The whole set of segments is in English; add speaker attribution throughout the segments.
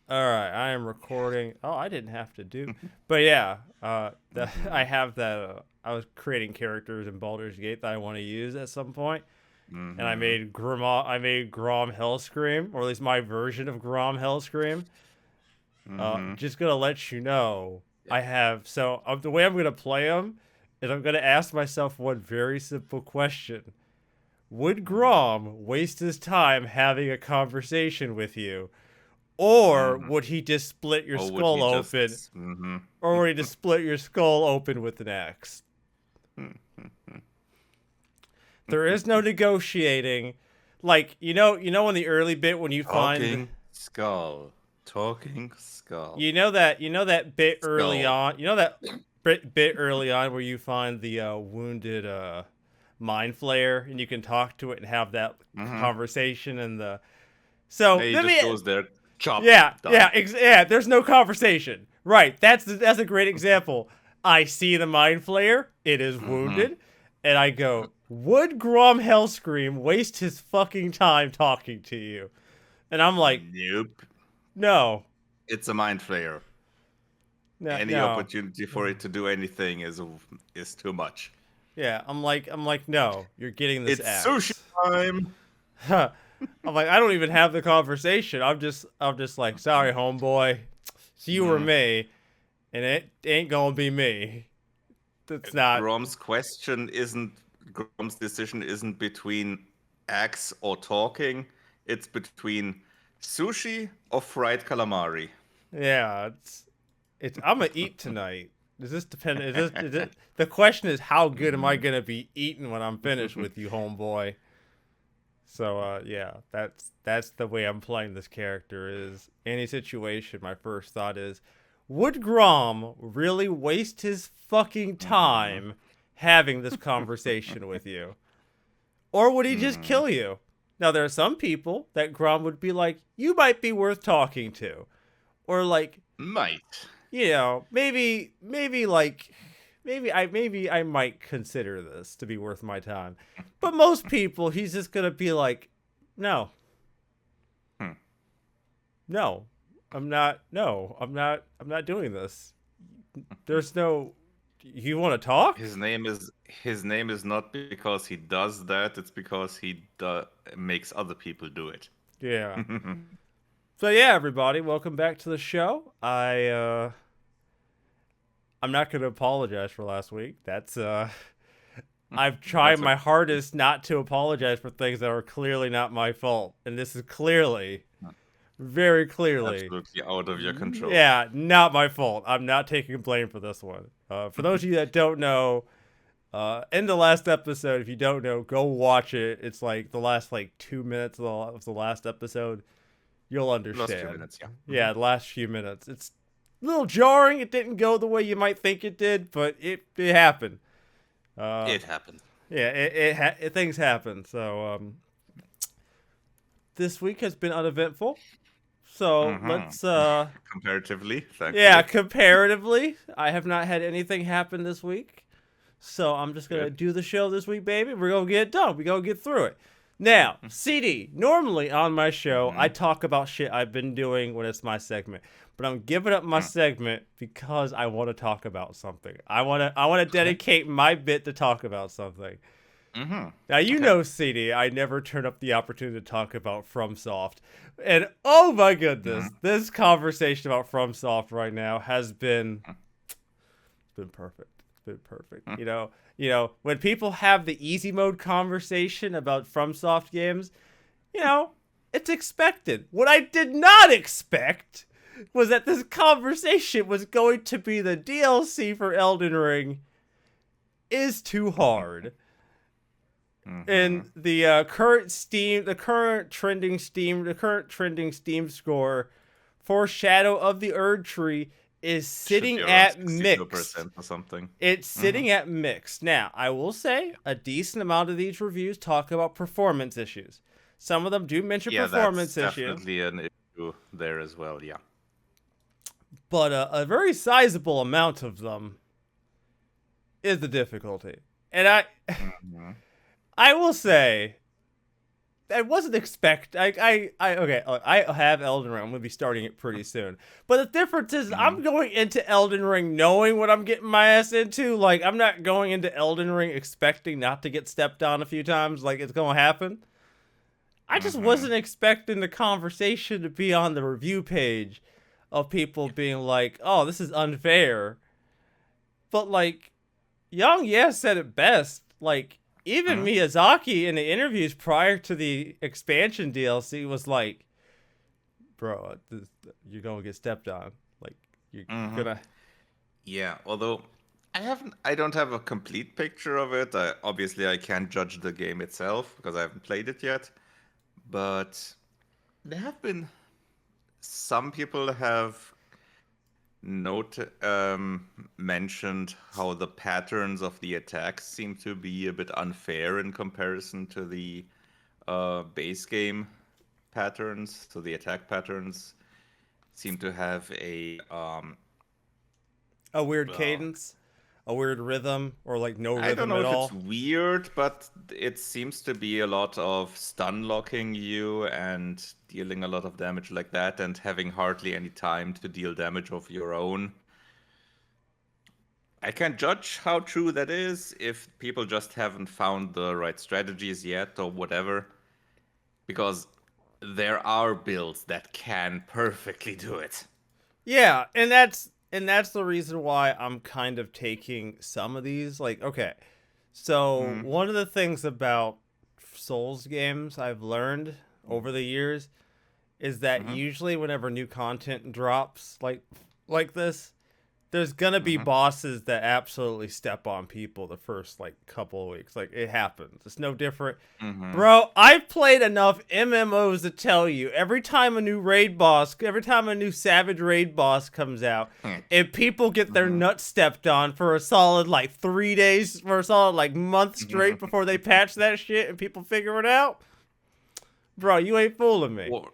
Speaker 1: All right, I am recording. Oh, I didn't have to do, but yeah, I
Speaker 2: Mm-hmm.
Speaker 1: have that. I was creating characters in Baldur's Gate that I want to use at some point, and I
Speaker 2: Mm-hmm.
Speaker 1: made Grom Hellscream, or at least my version of Grom Hellscream.
Speaker 2: Mm-hmm.
Speaker 1: Just gonna let you know,
Speaker 2: Yeah.
Speaker 1: I have. So the way I'm gonna play them is I'm gonna ask myself one very simple question: would
Speaker 2: Mm-hmm.
Speaker 1: Grom waste his time having a conversation with you? Or
Speaker 2: Mm-hmm.
Speaker 1: would he just split your
Speaker 2: Or would
Speaker 1: skull
Speaker 2: he just?
Speaker 1: open?
Speaker 2: Mm-hmm.
Speaker 1: Or would he just split your skull open with an axe? There is no negotiating. Like, in the early bit when you find
Speaker 2: Talking skull. Talking skull.
Speaker 1: that bit early
Speaker 2: Skull.
Speaker 1: on, bit early on where you find the wounded mind flayer and you can talk to it and have that
Speaker 2: Mm-hmm.
Speaker 1: conversation and the so
Speaker 2: He
Speaker 1: let
Speaker 2: just
Speaker 1: me
Speaker 2: goes there. Chop.
Speaker 1: Yeah,
Speaker 2: Done.
Speaker 1: there's no conversation. Right. That's a great example. I see the mind flayer, it is
Speaker 2: Mm-hmm.
Speaker 1: wounded, and I go, would Grom Hellscream waste his fucking time talking to you? And I'm like,
Speaker 2: Nope.
Speaker 1: no.
Speaker 2: It's a mind flayer.
Speaker 1: No,
Speaker 2: Any
Speaker 1: no.
Speaker 2: opportunity for it to do anything is too much.
Speaker 1: Yeah, I'm like, no, you're getting this
Speaker 2: It's sushi
Speaker 1: axe.
Speaker 2: time.
Speaker 1: I'm like, I don't even have the conversation. I'm just like, sorry, homeboy. It's you or
Speaker 2: Mm.
Speaker 1: me, and it ain't gonna be me. That's not.
Speaker 2: Grom's decision isn't between axe or talking. It's between sushi or fried calamari.
Speaker 1: Yeah, it's. I'm gonna eat tonight. Does this depend? The question is, how good am I
Speaker 2: Mhm.
Speaker 1: gonna be eating when I'm finished with you, homeboy? So, yeah, that's the way I'm playing this character. Is any situation, my first thought is, would Grom really waste his fucking
Speaker 2: Mhm.
Speaker 1: time having this conversation with you, or would he just
Speaker 2: Mhm.
Speaker 1: kill you? Now, there are some people that Grom would be like, you might be worth talking to, or like,
Speaker 2: Might.
Speaker 1: maybe I might consider this to be worth my time. But most people, he's just gonna be like, no,
Speaker 2: Hmm.
Speaker 1: no, I'm not doing this. There's no. You want to talk?
Speaker 2: His name is not because he does that. It's because makes other people do it.
Speaker 1: Yeah. So yeah, everybody, welcome back to the show. I'm not gonna apologize for last week. I've tried
Speaker 2: That's
Speaker 1: my
Speaker 2: okay.
Speaker 1: hardest not to apologize for things that are clearly not my fault, and this is clearly, very clearly,
Speaker 2: Absolutely out of your control.
Speaker 1: yeah, not my fault. I'm not taking blame for this one. For those of you that don't know, in the last episode, if you don't know, go watch it. It's like the last 2 minutes of the last episode. You'll
Speaker 2: Last few
Speaker 1: understand.
Speaker 2: minutes, yeah.
Speaker 1: Yeah, the last few minutes. It's a little jarring. It didn't go the way you might think it did, but it happened. Uh,
Speaker 2: It happened.
Speaker 1: yeah, things happen. So this week has been uneventful. So
Speaker 2: Mm-hmm.
Speaker 1: let's
Speaker 2: Comparatively,
Speaker 1: yeah,
Speaker 2: thankfully.
Speaker 1: comparatively, I have not had anything happen this week. So I'm just gonna
Speaker 2: Good.
Speaker 1: do the show this week, baby. We're gonna get it done. We're gonna get through it. Now, CD, normally on my show, I
Speaker 2: Mm-hmm.
Speaker 1: talk about shit I've been doing when it's my segment. But I'm giving up my segment because I want to talk about something. I want to
Speaker 2: Okay.
Speaker 1: dedicate my bit to talk about something.
Speaker 2: Mm-hmm.
Speaker 1: Now you
Speaker 2: Okay.
Speaker 1: know, CD, I never turn up the opportunity to talk about FromSoft, and oh my goodness,
Speaker 2: Mm-hmm.
Speaker 1: this conversation about FromSoft right now has been perfect. It's been perfect. When people have the easy mode conversation about FromSoft games, you know, it's expected. What I did not expect was that this conversation was going to be the DLC for Elden Ring is too hard.
Speaker 2: Mm-hmm.
Speaker 1: And the current trending Steam score for Shadow of the Erd Tree is
Speaker 2: Should
Speaker 1: sitting
Speaker 2: be around
Speaker 1: at mixed.
Speaker 2: 62% or something.
Speaker 1: It's
Speaker 2: Mm-hmm.
Speaker 1: sitting at mixed. Now, I will say a decent amount of these reviews talk about performance issues. Some of them do mention
Speaker 2: Yeah, that's
Speaker 1: performance issue,
Speaker 2: definitely an issue there as well. Yeah.
Speaker 1: but a very sizable amount of them is the difficulty. And I
Speaker 2: Mm-hmm.
Speaker 1: I will say I wasn't okay. I have Elden Ring. I'm gonna be starting it pretty soon. But the difference is,
Speaker 2: Mhm.
Speaker 1: I'm going into Elden Ring knowing what I'm getting my ass into. Like, I'm not going into Elden Ring expecting not to get stepped on a few times. Like, it's gonna happen. I just
Speaker 2: Mhm.
Speaker 1: wasn't expecting the conversation to be on the review page of people being like, "Oh, this is unfair." But like, Young Yes said it best. Like, even
Speaker 2: Mhm.
Speaker 1: Miyazaki in the interviews prior to the expansion DLC was like, "Bro, you're gonna get stepped on. Like, you're
Speaker 2: Mhm.
Speaker 1: gonna."
Speaker 2: Yeah, although I don't have a complete picture of it. Obviously, I can't judge the game itself because I haven't played it yet. But there have been some people have note mentioned how the patterns of the attacks seem to be a bit unfair in comparison to the base game patterns. So the attack patterns seem to have
Speaker 1: A weird
Speaker 2: uh,
Speaker 1: cadence, a weird rhythm, or like no
Speaker 2: I don't
Speaker 1: rhythm
Speaker 2: know
Speaker 1: at
Speaker 2: if it's
Speaker 1: all.
Speaker 2: weird, but it seems to be a lot of stun locking you and dealing a lot of damage like that, and having hardly any time to deal damage of your own. I can't judge how true that is if people just haven't found the right strategies yet or whatever, because there are builds that can perfectly do it.
Speaker 1: Yeah, and that's the reason why I'm kind of taking some of these. Like, okay, so
Speaker 2: Mm,
Speaker 1: one of the things about Souls games I've learned over the years is that
Speaker 2: mm-hmm,
Speaker 1: usually whenever new content drops like this, there's gonna be
Speaker 2: mm-hmm,
Speaker 1: bosses that absolutely step on people the first like couple of weeks. Like, it happens. It's no different.
Speaker 2: mm-hmm.
Speaker 1: Bro, I've played enough MMOs to tell you every time a new raid boss, every time a new Savage raid boss comes out, and people get their
Speaker 2: Mm-hmm.
Speaker 1: nuts stepped on for a solid like 3 days, for a solid like month straight before they patch that shit and people figure it out, bro, you ain't fooling me.
Speaker 2: Or,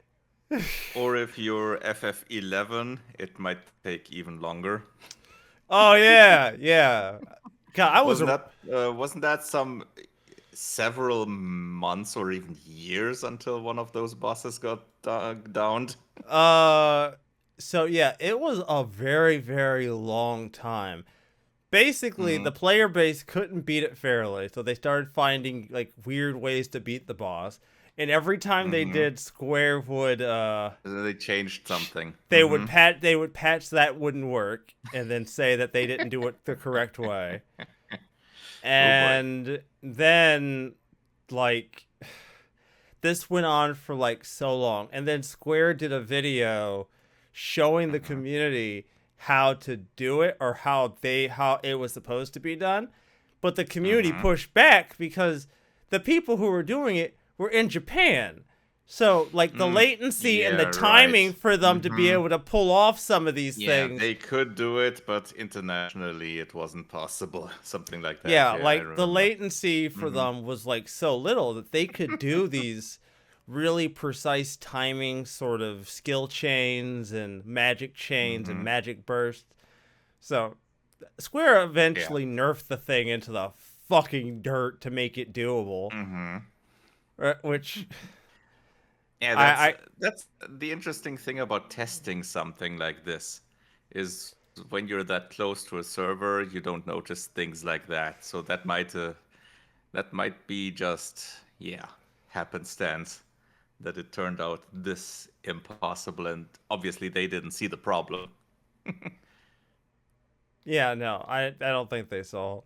Speaker 2: or if you're FF11, it might take even longer.
Speaker 1: Oh yeah, yeah. God, I was
Speaker 2: Wasn't
Speaker 1: a
Speaker 2: that some several months or even years until one of those bosses got downed?
Speaker 1: uh so yeah, it was a very, very long time. Basically,
Speaker 2: Mm-hmm,
Speaker 1: the player base couldn't beat it fairly, so they started finding like weird ways to beat the boss. And every time they
Speaker 2: mm-hmm.
Speaker 1: did, Square would
Speaker 2: They changed something.
Speaker 1: they would
Speaker 2: Mm-hmm.
Speaker 1: patch that wouldn't work and then say that they didn't do it the correct way.
Speaker 2: Oh boy.
Speaker 1: And then like this went on for like so long. And then Square did a video showing the
Speaker 2: Mm-hmm,
Speaker 1: community how to do it, or how it was supposed to be done. But the community
Speaker 2: mm-hmm.
Speaker 1: pushed back because the people who were doing it were in Japan. So like the
Speaker 2: Mm,
Speaker 1: latency and the
Speaker 2: yeah, right.
Speaker 1: timing for them to be
Speaker 2: Mm-hmm.
Speaker 1: able to pull off some of these
Speaker 2: Yeah,
Speaker 1: things.
Speaker 2: they could do it, but internationally it wasn't possible. Something like that.
Speaker 1: Yeah,
Speaker 2: Yeah, I
Speaker 1: like the
Speaker 2: remember.
Speaker 1: latency for
Speaker 2: Mm-hmm,
Speaker 1: them was like so little that they could do these really precise timing sort of skill chains and
Speaker 2: mm-hmm.
Speaker 1: magic bursts. So Square
Speaker 2: Yeah.
Speaker 1: eventually nerfed the thing into the fucking dirt to make it doable.
Speaker 2: Mm-hmm.
Speaker 1: Which
Speaker 2: Yeah,
Speaker 1: I, I
Speaker 2: that's the interesting thing about testing something like this is when you're that close to a server, you don't notice things like that. So that might be just, yeah, happenstance that it turned out this impossible, and obviously they didn't see the problem.
Speaker 1: yeah, no, I don't think they saw.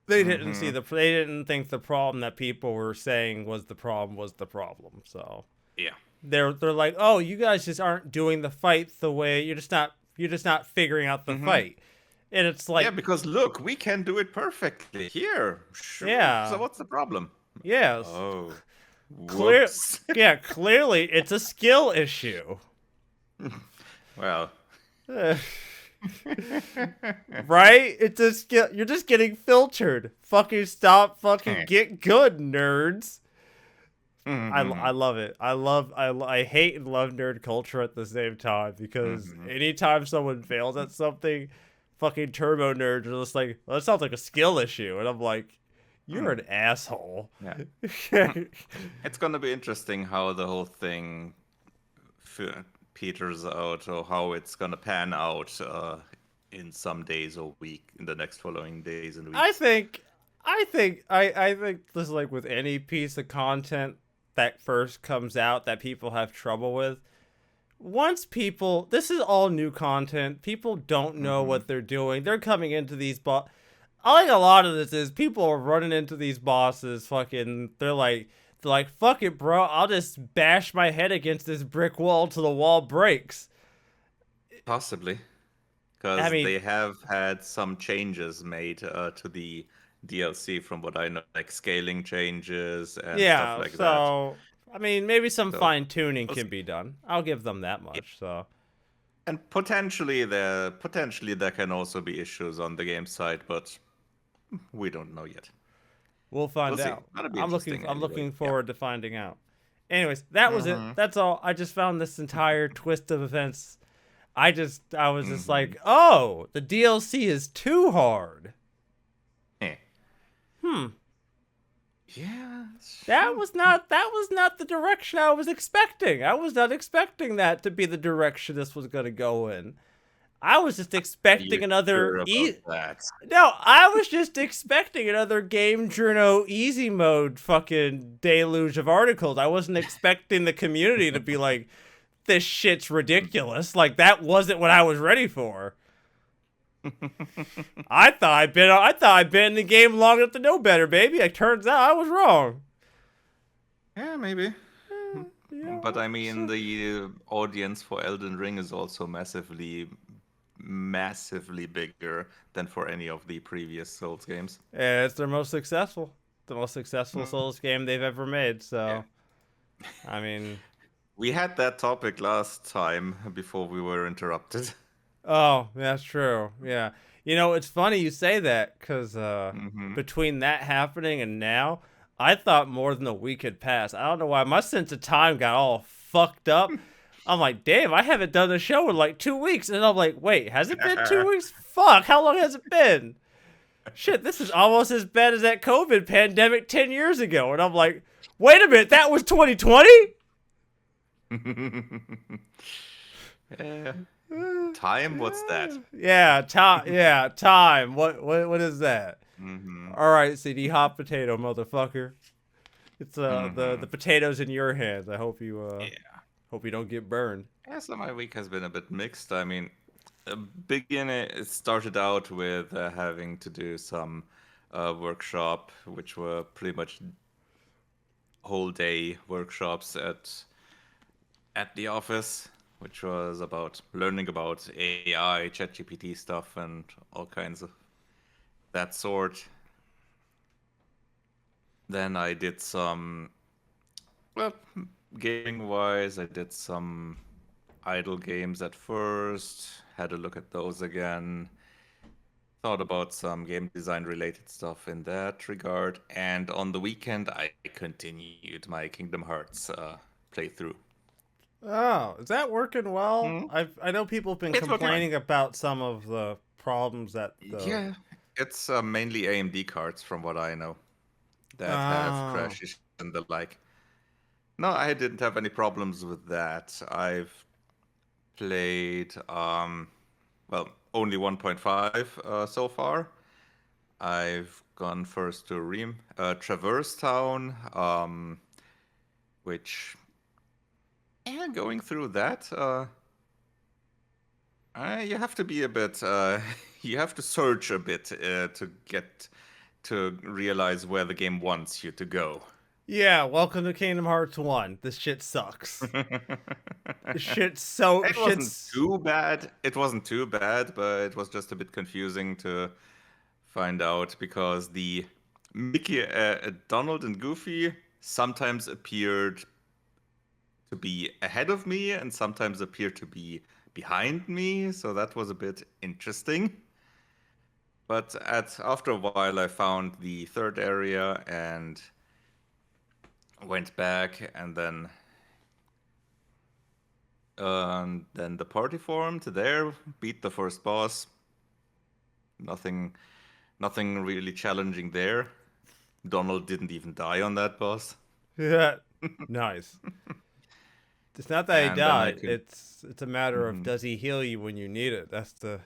Speaker 1: They didn't see
Speaker 2: Mm-hmm.
Speaker 1: they didn't think the problem that people were saying was the problem was the problem. So
Speaker 2: Yeah.
Speaker 1: they're like, "Oh, you guys just aren't doing the fight the way you're just not figuring out the
Speaker 2: Mm-hmm.
Speaker 1: fight." And it's
Speaker 2: Yeah,
Speaker 1: like,
Speaker 2: because look, we can do it perfectly here. Sure. So
Speaker 1: yeah,
Speaker 2: what's the problem?
Speaker 1: yes.
Speaker 2: Oh,
Speaker 1: Clear
Speaker 2: whoops.
Speaker 1: Yeah, clearly it's a skill issue.
Speaker 2: Well.
Speaker 1: Right? It's a skill. You're just getting filtered. Fucking stop. Fucking get good, nerds. I
Speaker 2: Mm-hmm.
Speaker 1: love it. I hate and love nerd culture at the same time, because
Speaker 2: Mm-hmm.
Speaker 1: anytime someone fails at something, fucking turbo nerds are just like, well, that sounds like a skill issue, and I'm like, You're an asshole.
Speaker 2: Yeah. It's gonna be interesting how the whole thing peters out, or how it's gonna pan out in some days or week, in the next following days and
Speaker 1: I
Speaker 2: weeks.
Speaker 1: think, I think this is like with any piece of content that first comes out that people have trouble with. Once people, this is all new content. People don't know
Speaker 2: Mm-hmm.
Speaker 1: what they're doing. They're coming into these I think a lot of this is people are running into these bosses. Fucking, they're like, fuck it, bro. I'll just bash my head against this brick wall till the wall breaks.
Speaker 2: Possibly,
Speaker 1: I
Speaker 2: because
Speaker 1: mean,
Speaker 2: they have had some changes made to the DLC, from what I know, like scaling changes and stuff
Speaker 1: yeah.
Speaker 2: like that.
Speaker 1: So, I mean, maybe some
Speaker 2: So,
Speaker 1: fine tuning
Speaker 2: we'll
Speaker 1: can
Speaker 2: see.
Speaker 1: be done. I'll give them that much. So,
Speaker 2: And potentially there can also be issues on the game side, but we don't know yet.
Speaker 1: we'll
Speaker 2: We'll
Speaker 1: find
Speaker 2: see.
Speaker 1: out.
Speaker 2: That'll be interesting
Speaker 1: I'm
Speaker 2: anyway.
Speaker 1: looking
Speaker 2: Yeah.
Speaker 1: forward to finding out. Anyways, that was it.
Speaker 2: Mm-hmm.
Speaker 1: That's all. I just found this entire twist of events. I was just
Speaker 2: Mm-hmm.
Speaker 1: like, oh, the DLC is too hard.
Speaker 2: Eh.
Speaker 1: Hmm.
Speaker 2: Yeah, sure.
Speaker 1: That was not the direction I was expecting. I was not expecting that to be the direction this was gonna go in. I was just
Speaker 2: Are you
Speaker 1: expecting
Speaker 2: sure about that?
Speaker 1: No, I was just expecting another Game Journal easy mode fucking deluge of articles. I wasn't expecting the community to be like, this shit's ridiculous. Like, that wasn't what I was ready for. I thought I'd been in the game long enough to know better, baby. It turns out I was wrong.
Speaker 2: Yeah, maybe.
Speaker 1: Yeah.
Speaker 2: But I mean, the audience for Elden Ring is also massively bigger than for any of the previous Souls games.
Speaker 1: Yeah, it's their most successful. The most successful
Speaker 2: Mm.
Speaker 1: Souls game they've ever made.
Speaker 2: Yeah.
Speaker 1: So, I mean,
Speaker 2: We had that topic last time before we were interrupted.
Speaker 1: oh, that's true. Yeah. You know, it's funny you say that because
Speaker 2: Hmm.
Speaker 1: between that happening and now, I thought more than a week had passed. I don't know why. My sense of time got all fucked up. I'm like, damn, I haven't done a show in like 2 weeks. And I'm like, wait, has it been 2 weeks? Fuck, how long has it been? Shit, this is almost as bad as that COVID pandemic 10 years ago. And I'm like, wait a minute, that was 2020?
Speaker 2: Yeah. Time? What's that?
Speaker 1: Yeah, time. Yeah, time. What is that?
Speaker 2: Hmm.
Speaker 1: All right, CD hot potato, motherfucker. It's
Speaker 2: Hmm.
Speaker 1: the potatoes in your hands. I
Speaker 2: Yeah.
Speaker 1: hope you don't get burned.
Speaker 2: Yeah, so my week has been a bit mixed. I mean, beginning it started out with having to do some workshop, which were pretty much whole day workshops at the office, which was about learning about AI, ChatGPT stuff, and all kinds of that sort. Then I did some, well, gaming wise, I did some idle games at first, had a look at those again, thought about some game design related stuff in that regard, and on the weekend I continued my Kingdom Hearts playthrough.
Speaker 1: Oh, is that working well?
Speaker 2: Mm.
Speaker 1: I know people have been
Speaker 2: It's working fine.
Speaker 1: complaining about some of the problems that the
Speaker 2: Yeah, it's mainly AMD cards from what I know that have
Speaker 1: oh
Speaker 2: crash issues and the like. No, I didn't have any problems with that. I've played well, only 1.5 so far. I've gone first to Traverse Town, which, yeah, going through that, you have to be a bit, you have to search a bit to get to realize where the game wants you to go.
Speaker 1: yeah. Welcome to Kingdom Hearts 1. This shit sucks.
Speaker 2: It wasn't
Speaker 1: Shit's
Speaker 2: too bad. It wasn't too bad, but it was just a bit confusing to find out because the Donald and Goofy sometimes appeared to be ahead of me and sometimes appeared to be behind me, so that was a bit interesting. But after a while, I found the third area and went back, and then the party formed there, beat the first boss. Nothing really challenging there. Donald didn't even die on that boss.
Speaker 1: Yeah. Nice. It's not that he
Speaker 2: And then I
Speaker 1: died.
Speaker 2: could.
Speaker 1: It's a matter of
Speaker 2: Mhm.
Speaker 1: does he heal you when you need it. That's the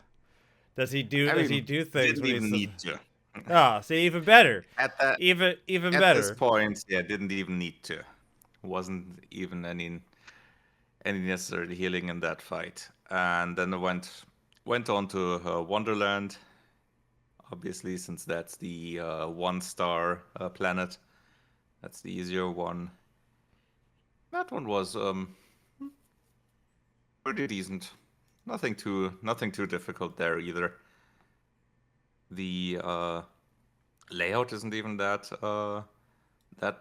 Speaker 2: I
Speaker 1: does he
Speaker 2: mean,
Speaker 1: do things
Speaker 2: didn't
Speaker 1: when
Speaker 2: even
Speaker 1: he's
Speaker 2: need to.
Speaker 1: ah, see even better.
Speaker 2: At that,
Speaker 1: Even
Speaker 2: at this
Speaker 1: better.
Speaker 2: point, yeah, didn't even need to. Wasn't even any necessary healing in that fight. And then I went on to Wonderland, obviously, since that's the 1 star planet. That's the easier one. That one was pretty decent. Nothing too difficult there either. The layout isn't even that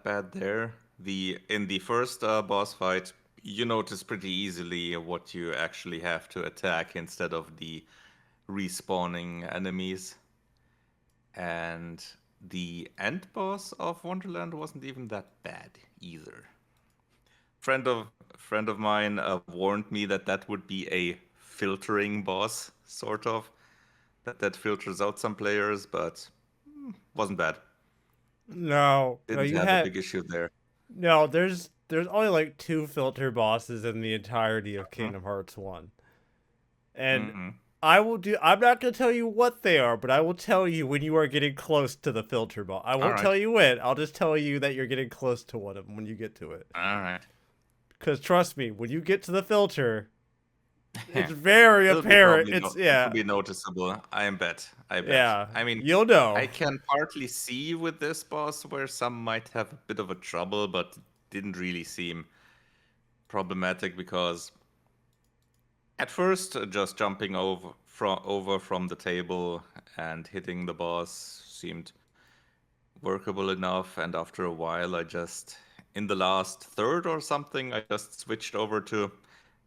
Speaker 2: bad there. The in the first boss fight, you notice pretty easily what you actually have to attack instead of the respawning enemies. And the end boss of Wonderland wasn't even that bad either. Friend of mine warned me that that would be a filtering boss, sort of, that filters out some players, but wasn't bad.
Speaker 1: No. No,
Speaker 2: Didn't
Speaker 1: you
Speaker 2: have a
Speaker 1: had
Speaker 2: big issue there.
Speaker 1: no, there's only like two filter bosses in the entirety of
Speaker 2: Mhm.
Speaker 1: Kingdom Hearts 1. And
Speaker 2: Mhm.
Speaker 1: I'm not going to tell you what they are, but I will tell you when you are getting close to the filter boss. I
Speaker 2: All
Speaker 1: won't
Speaker 2: right.
Speaker 1: tell you when. I'll just tell you that you're getting close to one of them when you get to it.
Speaker 2: All right.
Speaker 1: Cuz trust me, when you get to the filter, it's very
Speaker 2: It'll be
Speaker 1: apparent.
Speaker 2: probably
Speaker 1: It's
Speaker 2: it'll
Speaker 1: yeah.
Speaker 2: be noticeable. I bet. I bet.
Speaker 1: Yeah.
Speaker 2: I mean,
Speaker 1: You'll
Speaker 2: I
Speaker 1: know.
Speaker 2: can partly see with this boss where some might have a bit of a trouble, but didn't really seem problematic because at first just jumping over from the table and hitting the boss seemed workable enough, and after a while I just in the last third or something I just switched over to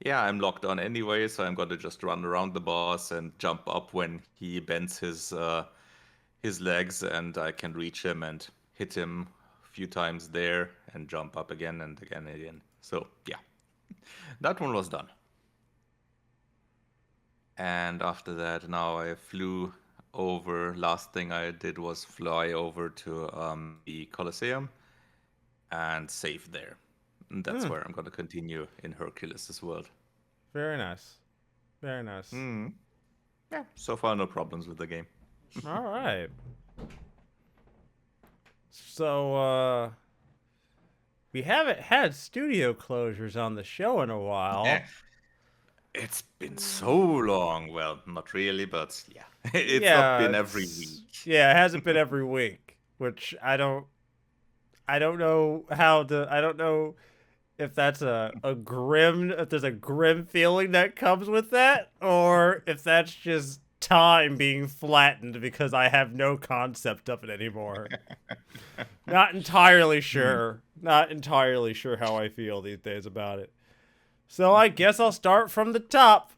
Speaker 2: yeah, I'm locked on anyway, so I'm gonna just run around the boss and jump up when he bends his legs, and I can reach him and hit him a few times there and jump up again and again and again. So yeah, that one was done. And after that, now I flew over. Last thing I did was fly over to the Colosseum and save there. And that's
Speaker 1: Hmm.
Speaker 2: where I'm going to continue in Hercules' world.
Speaker 1: Very nice. Very nice.
Speaker 2: Hmm. Yeah, so far no problems with the game.
Speaker 1: All right. So we haven't had studio closures on the show in a
Speaker 2: Eh,
Speaker 1: while.
Speaker 2: it's been so long. Well, not really, but yeah, it's not
Speaker 1: Yeah,
Speaker 2: been every
Speaker 1: it's
Speaker 2: week.
Speaker 1: yeah, it hasn't been every week, which I don't know how to I don't know if that's a grim if there's a grim feeling that comes with that or if that's just time being flattened because I have no concept of it anymore. Not entirely
Speaker 2: Hmm.
Speaker 1: sure. Not entirely sure how I feel these days about it. So I guess I'll start from the top.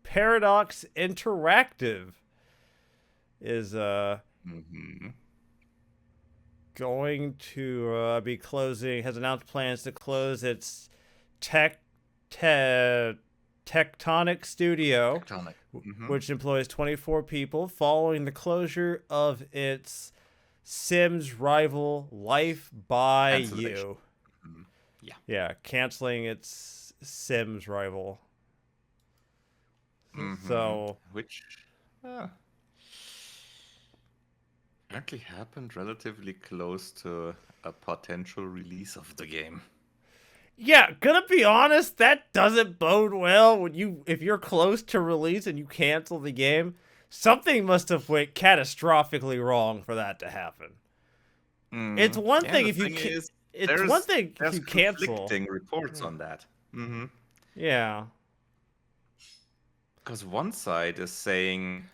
Speaker 1: Paradox Interactive is
Speaker 2: Hmm.
Speaker 1: going to be closing, has announced plans to close its tech te- tectonic studio,
Speaker 2: Tectonic. Hmm.
Speaker 1: which employs 24 people, following the closure of its Sims rival Life by
Speaker 2: Cancellation.
Speaker 1: You.
Speaker 2: Mhm. Yeah.
Speaker 1: Yeah, canceling its Sims rival.
Speaker 2: Hmm.
Speaker 1: So,
Speaker 2: Which uh, apparently happened relatively close to a potential release of the game.
Speaker 1: yeah, gonna be honest, that doesn't bode well when if you're close to release and you cancel the game. Something must have went catastrophically wrong for that to happen. It's
Speaker 2: Mm.
Speaker 1: one
Speaker 2: Yeah,
Speaker 1: thing
Speaker 2: the
Speaker 1: if you
Speaker 2: thing
Speaker 1: can.
Speaker 2: is,
Speaker 1: It's one
Speaker 2: there's
Speaker 1: thing if
Speaker 2: there's
Speaker 1: you cancel.
Speaker 2: conflicting reports on that.
Speaker 1: Yeah.
Speaker 2: Because one side is saying,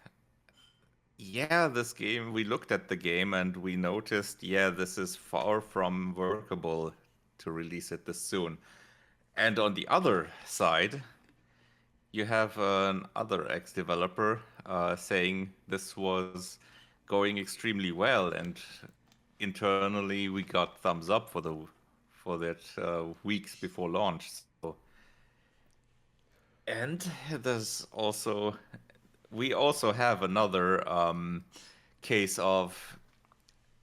Speaker 2: yeah, this game, we looked at the game and we noticed, yeah, this is far from workable to release it this soon. And on the other side, you have another ex-developer saying this was going extremely well, and internally we got thumbs up for that weeks before launch. So, and there's also we also have another case of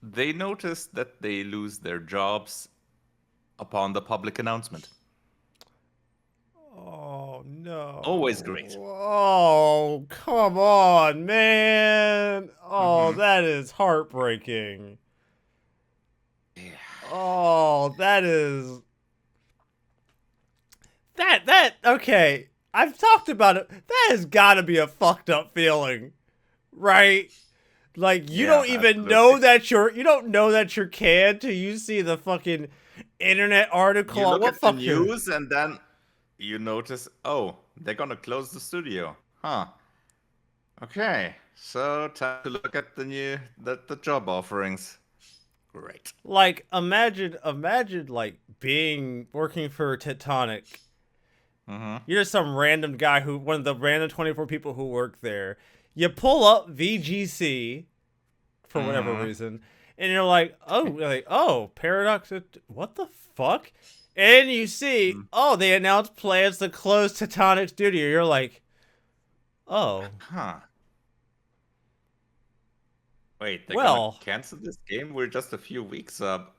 Speaker 2: they noticed that they lose their jobs upon the public announcement.
Speaker 1: Oh no.
Speaker 2: Always great.
Speaker 1: Oh, come on, man. Oh,
Speaker 2: Mm-hmm.
Speaker 1: that is heartbreaking.
Speaker 2: Yeah.
Speaker 1: Oh, that is that okay. I've talked about it. That has got to be a fucked up feeling, right? Like you
Speaker 2: Yeah,
Speaker 1: don't even
Speaker 2: absolutely.
Speaker 1: know that you're canned till you see the fucking internet article
Speaker 2: You
Speaker 1: on
Speaker 2: look
Speaker 1: what
Speaker 2: at the
Speaker 1: fucking
Speaker 2: news and then you notice, oh, they're gonna close the studio. Huh. Okay. So time to look at the job offerings. Great.
Speaker 1: like imagine like being working for Tectonic.
Speaker 2: Mm-hmm.
Speaker 1: You're just some random guy who one of the random 24 people who work there. You pull up VGC for whatever
Speaker 2: Mm-hmm.
Speaker 1: reason, and you're like, oh, Paradox, what the fuck? And you see, oh, they announced plans to close Tectonic Studio. You're like, oh,
Speaker 2: Huh. Wait, they're gonna
Speaker 1: well,
Speaker 2: cancel this game? We're just a few weeks up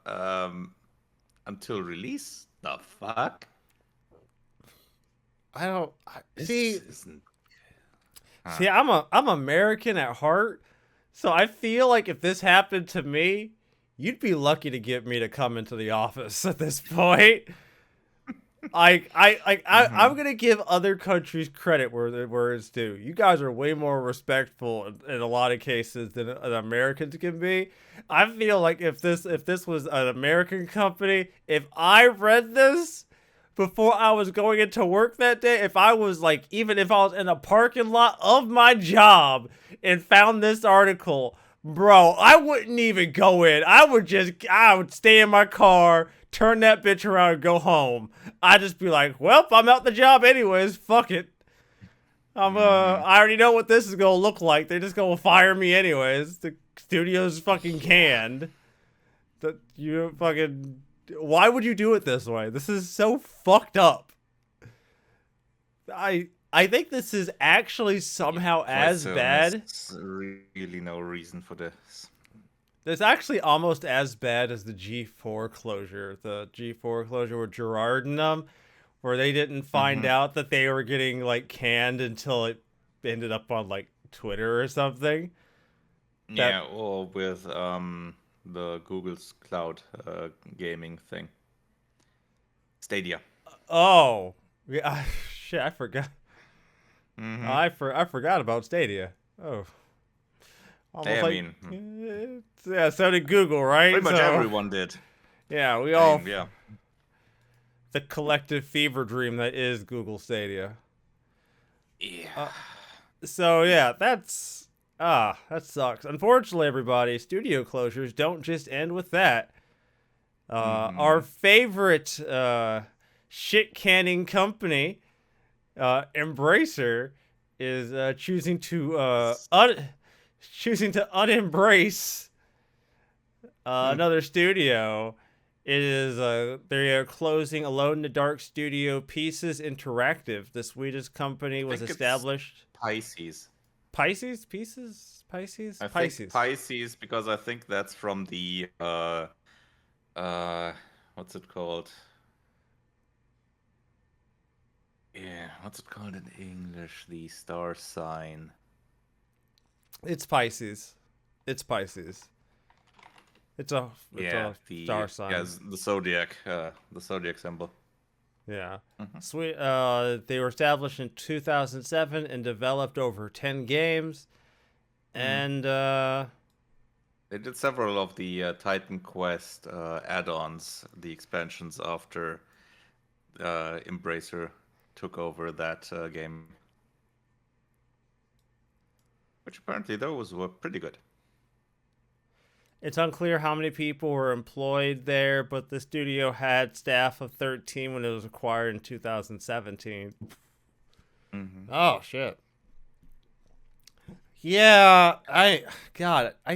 Speaker 2: until release? The fuck?
Speaker 1: I don't
Speaker 2: This
Speaker 1: see.
Speaker 2: isn't. Huh.
Speaker 1: See, I'm American at heart, so I feel like if this happened to me, you'd be lucky to get me to come into the office at this point. I'm
Speaker 2: Mm-hmm.
Speaker 1: gonna give other countries credit where it's due. You guys are way more respectful in a lot of cases than Americans can be. I feel like if this was an American company, if I read this before I was going into work that day, if I was like, even if I was in a parking lot of my job and found this article, bro, I wouldn't even go in. I would stay in my car, turn that bitch around, and go home. I'd just be like, well, I'm out the job anyways. Fuck it.
Speaker 2: Mm-hmm.
Speaker 1: I already know what this is gonna look like. They're just gonna fire me anyways. The studio's fucking canned. That you fucking. Why would you do it this way? This is so fucked up. I think this is actually somehow
Speaker 2: Quite
Speaker 1: as
Speaker 2: so.
Speaker 1: bad.
Speaker 2: There's really no reason for this.
Speaker 1: It's actually almost as bad as the G4 closure. The G4 closure with Gerard and them, where they didn't find
Speaker 2: Mm-hmm.
Speaker 1: out that they were getting like canned until it ended up on like Twitter or something. That
Speaker 2: Yeah, or with the Google's cloud gaming thing. Stadia.
Speaker 1: oh yeah, shit, I forgot.
Speaker 2: Mm-hmm.
Speaker 1: I forgot about Stadia. Oh, almost
Speaker 2: I
Speaker 1: like
Speaker 2: mean,
Speaker 1: yeah. So did Google, right?
Speaker 2: pretty much
Speaker 1: So
Speaker 2: everyone did.
Speaker 1: yeah, we
Speaker 2: I
Speaker 1: all
Speaker 2: mean, yeah.
Speaker 1: the collective fever dream that is Google Stadia.
Speaker 2: Yeah.
Speaker 1: So yeah, that sucks. Unfortunately, everybody, studio closures don't just end with that. Our
Speaker 2: Mm-hmm.
Speaker 1: favorite shit canning company, Embracer, is choosing to unembrace another studio. It is they are closing Alone in the Dark Studio Pieces Interactive. The Swedish company
Speaker 2: I
Speaker 1: was
Speaker 2: think it's
Speaker 1: established.
Speaker 2: Pisces.
Speaker 1: Pisces pieces Pisces
Speaker 2: I think
Speaker 1: Pisces.
Speaker 2: Pisces because I think that's from the uh what's it called? Yeah, what's it called in English? The star sign.
Speaker 1: It's Pisces. It's Pisces. It's
Speaker 2: Yeah,
Speaker 1: a star sign.
Speaker 2: the zodiac symbol.
Speaker 1: Yeah.
Speaker 2: Hmm.
Speaker 1: Sweet. They were established in 2007 and developed over 10 games.
Speaker 2: Hmm.
Speaker 1: And
Speaker 2: They did several of the Titan Quest add-ons, the expansions after Embracer took over that game, which apparently those were pretty good.
Speaker 1: it's unclear how many people were employed there, but the studio had staff of 13 when it was acquired in 2017.
Speaker 2: Hmm.
Speaker 1: Oh shit. Yeah, I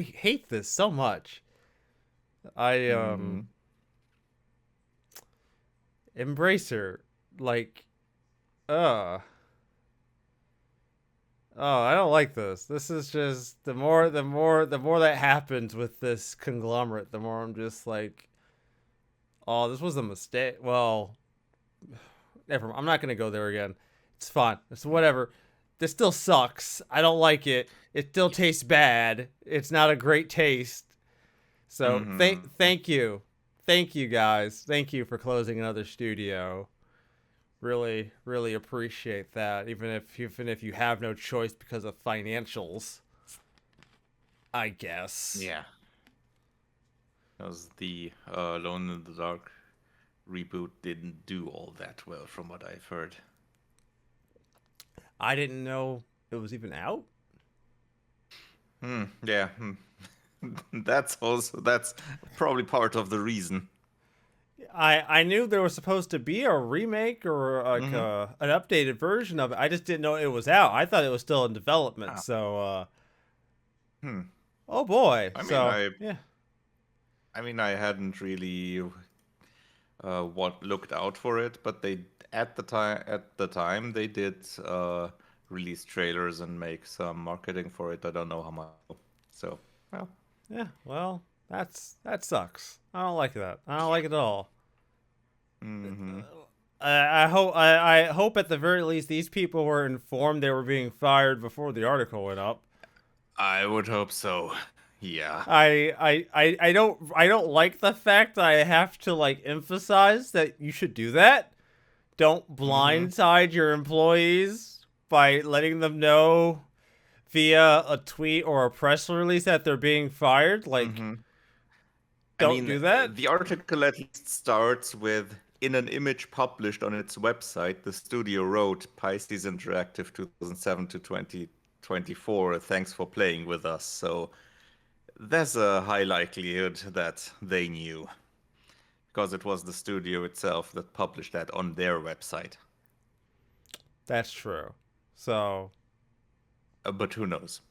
Speaker 1: hate this so much. I
Speaker 2: Hmm.
Speaker 1: Embracer, like uh Oh, I don't like this. This is just the more that happens with this conglomerate, the more I'm just like, oh, this was a mistake. Well, never. I'm not gonna go there again. It's fine. It's whatever. This still sucks. I don't like it. It still tastes bad. It's not a great taste. So
Speaker 2: Mm-hmm.
Speaker 1: thank you guys. Thank you for closing another studio. Really, really appreciate that. Even if you have no choice because of financials, I guess.
Speaker 2: Yeah, because the Alone in the Dark reboot didn't do all that well, from what I've heard.
Speaker 1: I didn't know it was even out.
Speaker 2: Yeah, that's probably part of the reason.
Speaker 1: I knew there was supposed to be a remake or like
Speaker 2: Mm-hmm.
Speaker 1: an updated version of it. I just didn't know it was out. I thought it was still in development.
Speaker 2: Ah,
Speaker 1: So,
Speaker 2: hmm.
Speaker 1: oh boy.
Speaker 2: I mean,
Speaker 1: So
Speaker 2: I
Speaker 1: yeah,
Speaker 2: I mean, I hadn't really what looked out for it, but they at the time they did release trailers and make some marketing for it. I don't know how much. So, well,
Speaker 1: yeah. Well, that sucks. I don't like that. I don't like it at all.
Speaker 2: hmm
Speaker 1: I hope at the very least these people were informed they were being fired before the article went up.
Speaker 2: I would hope so. Yeah.
Speaker 1: I don't like the fact that I have to like emphasize that you should do that. Don't
Speaker 2: hmm
Speaker 1: blindside your employees by letting them know via a tweet or a press release that they're being fired. Like,
Speaker 2: hmm I
Speaker 1: don't
Speaker 2: mean,
Speaker 1: do that.
Speaker 2: the article at least starts with in an image published on its website, the studio wrote Pisces Interactive 2007 to 2024. Thanks for playing with us. So there's a high likelihood that they knew because it was the studio itself that published that on their website.
Speaker 1: That's true. So
Speaker 2: But who knows?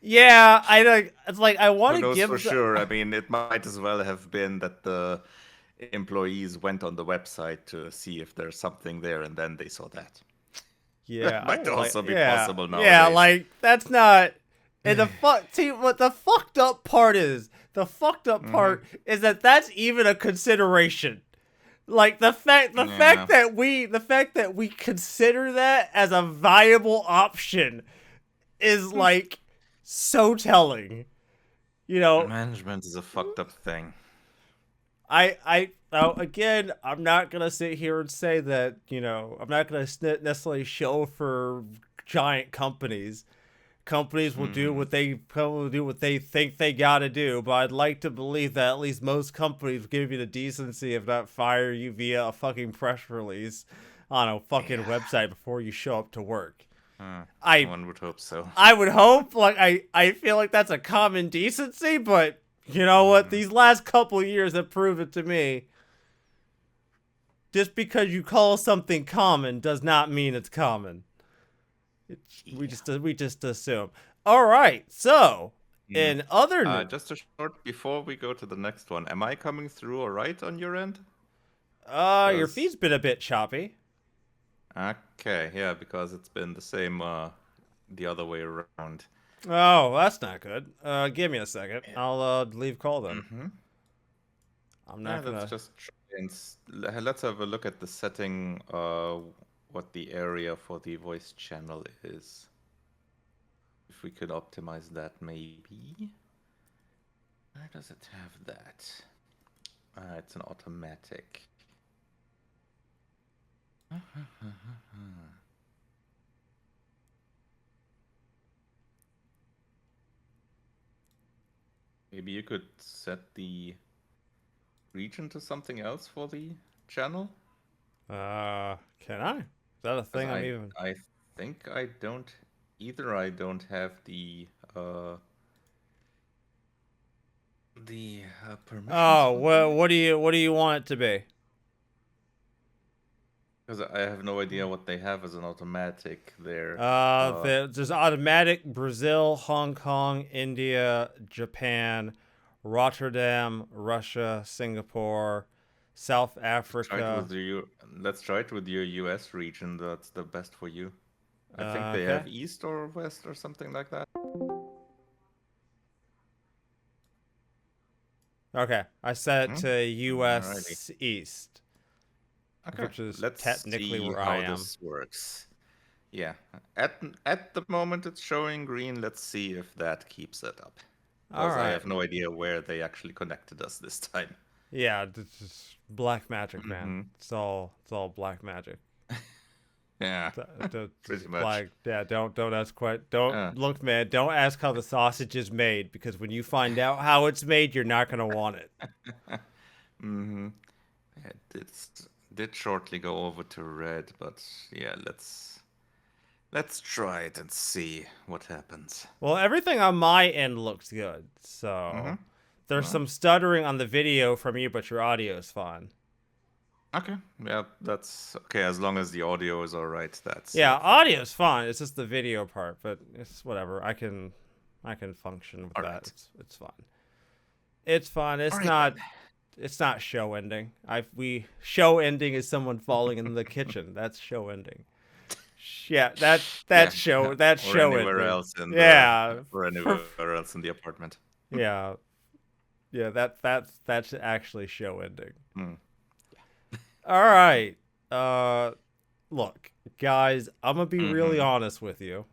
Speaker 1: yeah, I like. It's like I want
Speaker 2: Who
Speaker 1: to
Speaker 2: knows for
Speaker 1: give the.
Speaker 2: sure? I mean, it might as well have been that the employees went on the website to see if there's something there and then they saw that.
Speaker 1: Yeah,
Speaker 2: That
Speaker 1: I
Speaker 2: might
Speaker 1: don't like.
Speaker 2: also be
Speaker 1: Yeah,
Speaker 2: possible
Speaker 1: yeah.
Speaker 2: nowadays.
Speaker 1: Like that's not. And the fuck. See what the fucked up part is. The fucked up
Speaker 2: hmm
Speaker 1: part is that that's even a consideration. Like
Speaker 2: Yeah.
Speaker 1: the fact that we consider that as a viable option is like so telling. You know,
Speaker 2: Management is a fucked up thing.
Speaker 1: I now again, I'm not gonna sit here and say that I'm not gonna necessarily show for giant companies. Companies will do
Speaker 2: hmm
Speaker 1: what they probably do what they think they gotta do, but I'd like to believe that at least most companies give you the decency of not fire you via a fucking press release on a fucking
Speaker 2: Yeah.
Speaker 1: website before you show up to work.
Speaker 2: Uh,
Speaker 1: I
Speaker 2: One would hope so.
Speaker 1: I would hope like I feel like that's a common decency, but you know what?
Speaker 2: hmm
Speaker 1: These last couple years have proven to me just because you call something common does not mean it's common.
Speaker 2: Yeah.
Speaker 1: We just assume. All right. So,
Speaker 2: Mm.
Speaker 1: in other news,
Speaker 2: Just a short before we go to the next one. Am I coming through all right on your end?
Speaker 1: your
Speaker 2: Because
Speaker 1: feed's been a bit choppy.
Speaker 2: okay, yeah, because it's been the same the other way around.
Speaker 1: Oh, that's not good. Give me a second.
Speaker 2: Yeah.
Speaker 1: I'll leave call then.
Speaker 2: hmm
Speaker 1: I'm
Speaker 2: Yeah,
Speaker 1: not
Speaker 2: let's
Speaker 1: gonna.
Speaker 2: just try and let's have a look at the setting. What the area for the voice channel is. If we could optimize that, maybe. Where does it have that? It's an automatic. Maybe you could set the region to something else for the channel?
Speaker 1: Can I? Is that a
Speaker 2: Because
Speaker 1: thing? I'm even.
Speaker 2: I think I don't either. I don't have the permissions
Speaker 1: Oh,
Speaker 2: for that.
Speaker 1: what do you want it to be?
Speaker 2: Because I have no idea what they have as an automatic there.
Speaker 1: There's automatic Brazil, Hong Kong, India, Japan, Rotterdam, Russia, Singapore, South
Speaker 2: Try it
Speaker 1: Africa.
Speaker 2: with let's try it with your US region. That's the best for you. I think they
Speaker 1: Okay.
Speaker 2: have East or West or something like that.
Speaker 1: Okay. I set it to
Speaker 2: Alrighty.
Speaker 1: U.S. East,
Speaker 2: Okay.
Speaker 1: which is
Speaker 2: Let's
Speaker 1: technically
Speaker 2: see
Speaker 1: where I
Speaker 2: how
Speaker 1: am.
Speaker 2: this works. Yeah. At the moment it's showing green. Let's see if that keeps it up.
Speaker 1: All
Speaker 2: Because I
Speaker 1: right.
Speaker 2: have no idea where they actually connected us this time.
Speaker 1: Yeah, this is black magic, man.
Speaker 2: Mm-hmm.
Speaker 1: It's all black magic.
Speaker 2: Yeah,
Speaker 1: Just
Speaker 2: pretty much.
Speaker 1: black. Yeah, don't ask quite. Don't
Speaker 2: Uh,
Speaker 1: look, man. Don't ask how the sausage is made because when you find out how it's made, you're not gonna want it.
Speaker 2: mm-hmm. It did shortly go over to red, but yeah, let's try it and see what happens.
Speaker 1: Well, everything on my end looks good. So
Speaker 2: Mm-hmm.
Speaker 1: there's
Speaker 2: Well,
Speaker 1: some stuttering on the video from you, but your audio is fine.
Speaker 2: okay. Yeah, that's okay as long as the audio is all right. That's
Speaker 1: Yeah,
Speaker 2: fine.
Speaker 1: audio's fine. It's just the video part, but it's whatever. I can function with
Speaker 2: All
Speaker 1: that.
Speaker 2: right.
Speaker 1: It's fine. It's fine.
Speaker 2: All
Speaker 1: It's
Speaker 2: right
Speaker 1: not
Speaker 2: then.
Speaker 1: it's not show ending. We show ending is someone falling in the kitchen. That's show ending. Yeah,
Speaker 2: Yeah,
Speaker 1: that's
Speaker 2: or
Speaker 1: show
Speaker 2: anywhere
Speaker 1: ending.
Speaker 2: else in the
Speaker 1: Yeah.
Speaker 2: or
Speaker 1: For,
Speaker 2: anywhere else in the apartment.
Speaker 1: yeah. Yeah, that's actually show ending.
Speaker 2: Hmm.
Speaker 1: All right. Look, guys, I'm gonna be really
Speaker 2: Mm-hmm.
Speaker 1: honest with you.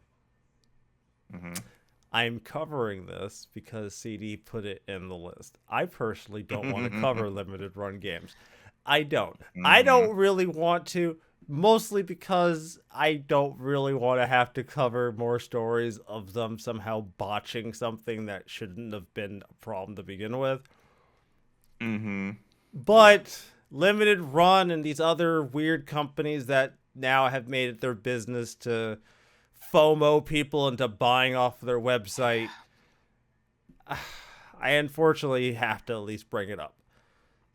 Speaker 2: Mm-hmm.
Speaker 1: I'm covering this because CD put it in the list. I personally don't want to cover limited run games. I don't. I
Speaker 2: Mm-hmm.
Speaker 1: don't really want to, mostly because I don't really want to have to cover more stories of them somehow botching something that shouldn't have been a problem to begin with.
Speaker 2: Mm-hmm. Yeah.
Speaker 1: But limited run and these other weird companies that now have made it their business to FOMO people into buying off their website, I unfortunately have to at least bring it up.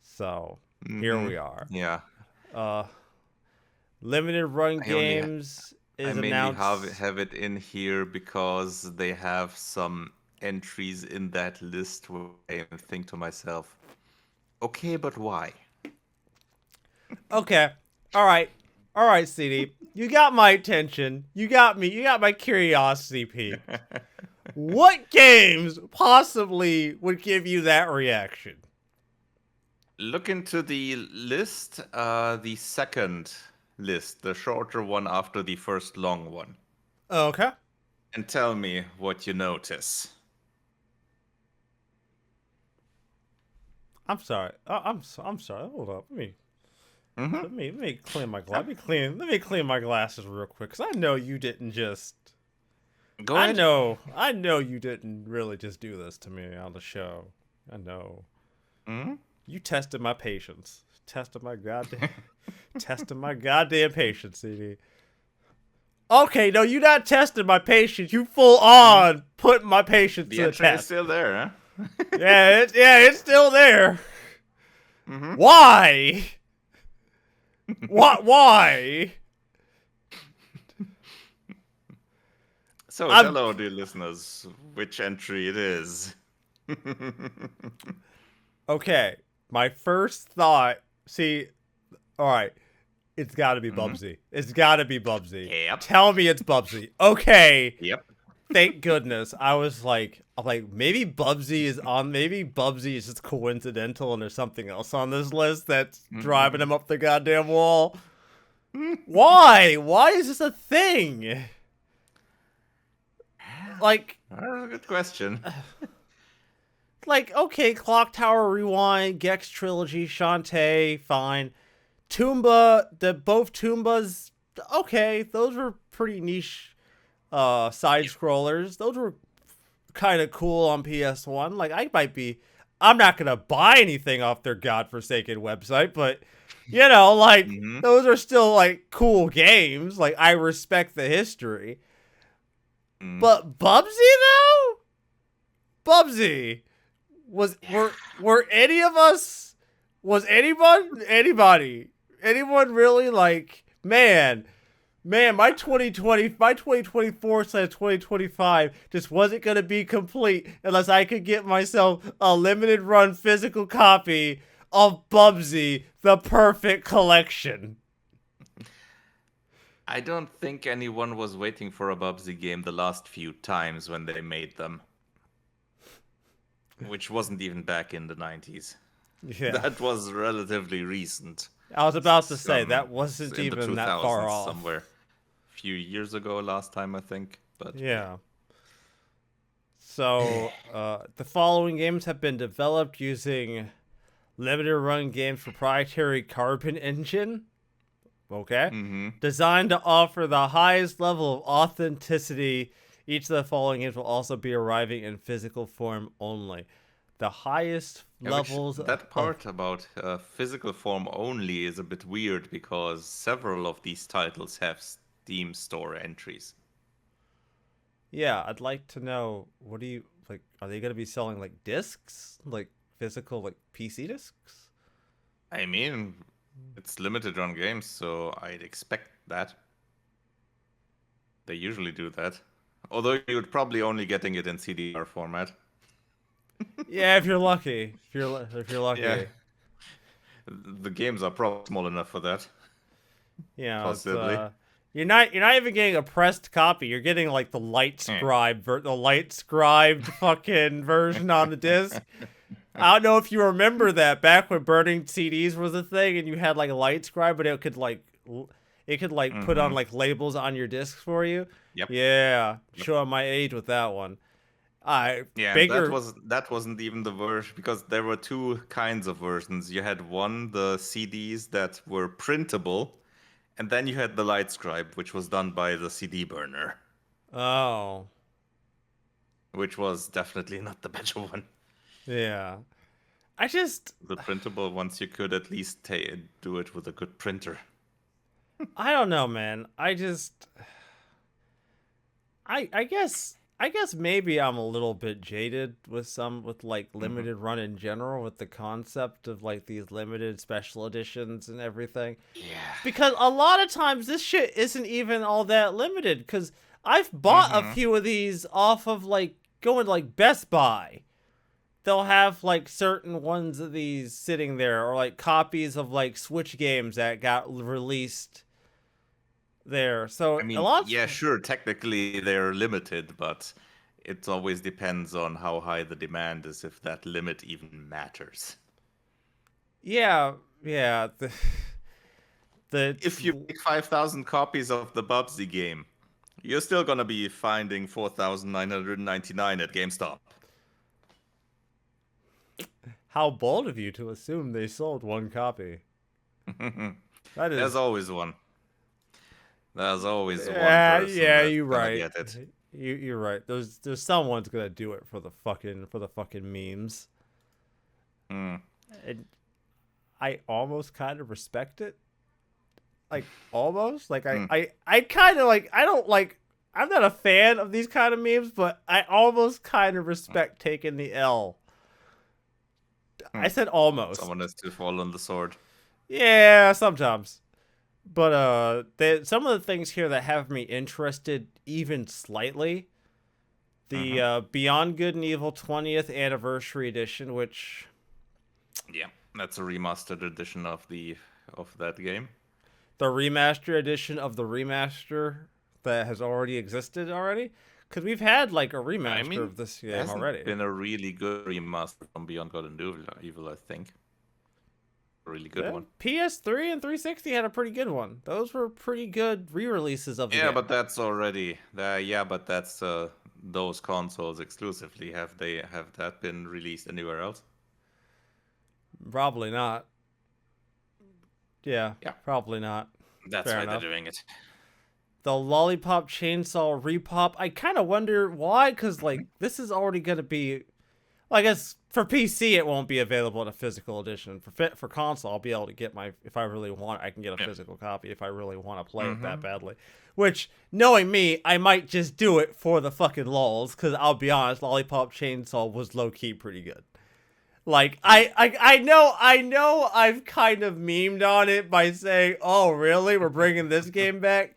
Speaker 1: So here
Speaker 2: Mm-hmm.
Speaker 1: we are.
Speaker 2: Yeah.
Speaker 1: Uh, limited run
Speaker 2: I only
Speaker 1: games
Speaker 2: I
Speaker 1: is
Speaker 2: mainly
Speaker 1: announced.
Speaker 2: have it in here because they have some entries in that list where I think to myself, okay, but why?
Speaker 1: Okay, all right, CD. You got my attention. You got me. You got my curiosity peaked. What games possibly would give you that reaction?
Speaker 2: Look into the list, the second list, the shorter one after the first long one,
Speaker 1: Okay.
Speaker 2: and tell me what you notice.
Speaker 1: I'm sorry. I'm sorry. Hold up.
Speaker 2: Mm-hmm.
Speaker 1: Let me clean my
Speaker 2: Yeah.
Speaker 1: glass. Let me clean my glasses real quick, cause I know you didn't just.
Speaker 2: Go ahead.
Speaker 1: I know you didn't really just do this to me on the show. I know.
Speaker 2: Mm-hmm.
Speaker 1: You tested my patience. Testing my goddamn patience, CD. Okay, no, you not testing my patience. You full on putting my patience
Speaker 2: The
Speaker 1: to the
Speaker 2: entry is
Speaker 1: test.
Speaker 2: still there, huh?
Speaker 1: It's still there.
Speaker 2: Mm-hmm.
Speaker 1: Why? What? Why?
Speaker 2: So
Speaker 1: I'm
Speaker 2: tell our dear listeners which entry it is.
Speaker 1: okay. My first thought. See, all right. It's got to be
Speaker 2: Mm-hmm.
Speaker 1: Bubsy. It's got to be Bubsy.
Speaker 2: Yep.
Speaker 1: Tell me it's Bubsy. Okay.
Speaker 2: Yep.
Speaker 1: Thank goodness. I'm like, maybe Bubsy is on. Maybe Bubsy is just coincidental, and there's something else on this list that's driving him up the goddamn wall. Why? Why is this a thing? Like,
Speaker 2: That's a good question.
Speaker 1: okay, Clock Tower Rewind, Gex Trilogy, Shantae, fine. Toomba, both Toombas, okay, those were pretty niche side scrollers. Those were kind of cool on PS1. Like, I'm not gonna buy anything off their godforsaken website, but like
Speaker 2: Mm-hmm.
Speaker 1: those are still like cool games. Like, I respect the history.
Speaker 2: Mm.
Speaker 1: But Bubsy though? Bubsy were any of us, was anyone really like, man, my 2024/2025 just wasn't going to be complete unless I could get myself a limited run physical copy of Bubsy, the perfect collection.
Speaker 2: I don't think anyone was waiting for a Bubsy game the last few times when they made them, which wasn't even back in the 90s.
Speaker 1: Yeah.
Speaker 2: That was relatively recent.
Speaker 1: I was about to say that
Speaker 2: Some
Speaker 1: wasn't
Speaker 2: in the
Speaker 1: even that far
Speaker 2: 2000s
Speaker 1: off.
Speaker 2: somewhere. A few years ago last time, I think. But
Speaker 1: Yeah. So, the following games have been developed using limited run games proprietary Carbon engine. Okay.
Speaker 2: Mm-hmm.
Speaker 1: Designed to offer the highest level of authenticity. Each of the following games will also be arriving in physical form only. The highest
Speaker 2: Yeah, which
Speaker 1: levels
Speaker 2: that
Speaker 1: of
Speaker 2: part about physical form only is a bit weird because several of these titles have Steam store entries.
Speaker 1: yeah, I'd like to know, what do you like, are they going to be selling like discs? Like physical like PC discs?
Speaker 2: I mean, it's limited run games, so I'd expect that. They usually do that. Although you're probably only getting it in CDR format.
Speaker 1: Yeah, if you're lucky. If you're
Speaker 2: Yeah,
Speaker 1: lucky.
Speaker 2: the games are probably small enough for that.
Speaker 1: You know, it's
Speaker 2: Possibly.
Speaker 1: you're not even getting a pressed copy. You're getting like the light scribed fucking version on the disc. I don't know if you remember that back when burning CDs was a thing and you had like a light scribe, but it could like put on
Speaker 2: Mm-hmm.
Speaker 1: like labels on your discs for you.
Speaker 2: Yep.
Speaker 1: Yeah,
Speaker 2: Yep.
Speaker 1: showing my age with that one. I
Speaker 2: Yeah, and
Speaker 1: bigger.
Speaker 2: that wasn't even the version because there were two kinds of versions. You had one, the CDs that were printable, and then you had the light scribe, which was done by the CD burner,
Speaker 1: Oh,
Speaker 2: which was definitely not the better one.
Speaker 1: yeah. I just
Speaker 2: The printable ones you could at least do it with a good printer.
Speaker 1: I don't know, man. I guess maybe I'm a little bit jaded with like
Speaker 2: Mm-hmm.
Speaker 1: limited run in general with the concept of like these limited special editions and everything.
Speaker 2: Yeah.
Speaker 1: Because a lot of times this shit isn't even all that limited cuz I've bought a
Speaker 2: Mm-hmm.
Speaker 1: few of these off of like going to like Best Buy. They'll have like certain ones of these sitting there or like copies of like Switch games that got released there.
Speaker 2: I
Speaker 1: So a
Speaker 2: mean,
Speaker 1: lot.
Speaker 2: yeah, sure, technically they're limited, but it always depends on how high the demand is, if that limit even matters.
Speaker 1: Yeah, yeah. The
Speaker 2: If you make 5,000 copies of the Bubsy game, you're still gonna be finding 4,999 at GameStop.
Speaker 1: how bold of you to assume they sold one copy. That
Speaker 2: There's
Speaker 1: is.
Speaker 2: always one. There's always one
Speaker 1: Yeah,
Speaker 2: person
Speaker 1: yeah.
Speaker 2: that's
Speaker 1: You're
Speaker 2: gonna
Speaker 1: right.
Speaker 2: get it.
Speaker 1: You're right. There's someone's gonna do it for the fucking memes.
Speaker 2: Hmm.
Speaker 1: And I almost kind of respect it. Like almost. Like
Speaker 2: Hmm.
Speaker 1: I kind of like. I don't like. I'm not a fan of these kind of memes, but I almost kind of respect taking the L. I said almost.
Speaker 2: Someone has to fall on the sword.
Speaker 1: Yeah, sometimes. But some of the things here that have me interested even slightly. The
Speaker 2: Mhm.
Speaker 1: Beyond Good and Evil 20th Anniversary Edition, which
Speaker 2: Yeah, that's a remastered edition of that game.
Speaker 1: the remaster edition of the remaster that has already existed already, because we've had like a
Speaker 2: I
Speaker 1: remaster
Speaker 2: mean,
Speaker 1: of this
Speaker 2: there
Speaker 1: game
Speaker 2: hasn't
Speaker 1: already.
Speaker 2: been a really good remaster from Beyond Good and Evil, I think. A really good one.
Speaker 1: PS3 and 360 had a pretty good one. Those were pretty good re-releases of the
Speaker 2: Yeah,
Speaker 1: game.
Speaker 2: but that's already yeah, but that's those consoles exclusively. Have that been released anywhere else?
Speaker 1: Probably not. Yeah,
Speaker 2: Yeah,
Speaker 1: probably not.
Speaker 2: that's
Speaker 1: Fair
Speaker 2: why they're
Speaker 1: enough.
Speaker 2: doing it.
Speaker 1: The Lollipop Chainsaw Repop. I kind of wonder why, because like this is already gonna be. Well, I guess for PC it won't be available in a physical edition. For console, I'll be able to get my if I really want. I can get a
Speaker 2: Yeah.
Speaker 1: physical copy if I really want to play it that
Speaker 2: Mm-hmm.
Speaker 1: badly. Which, knowing me, I might just do it for the fucking lulz. Because I'll be honest, Lollipop Chainsaw was low key pretty good. Like I know I've kind of memed on it by saying, "Oh, really? We're bringing this game back?"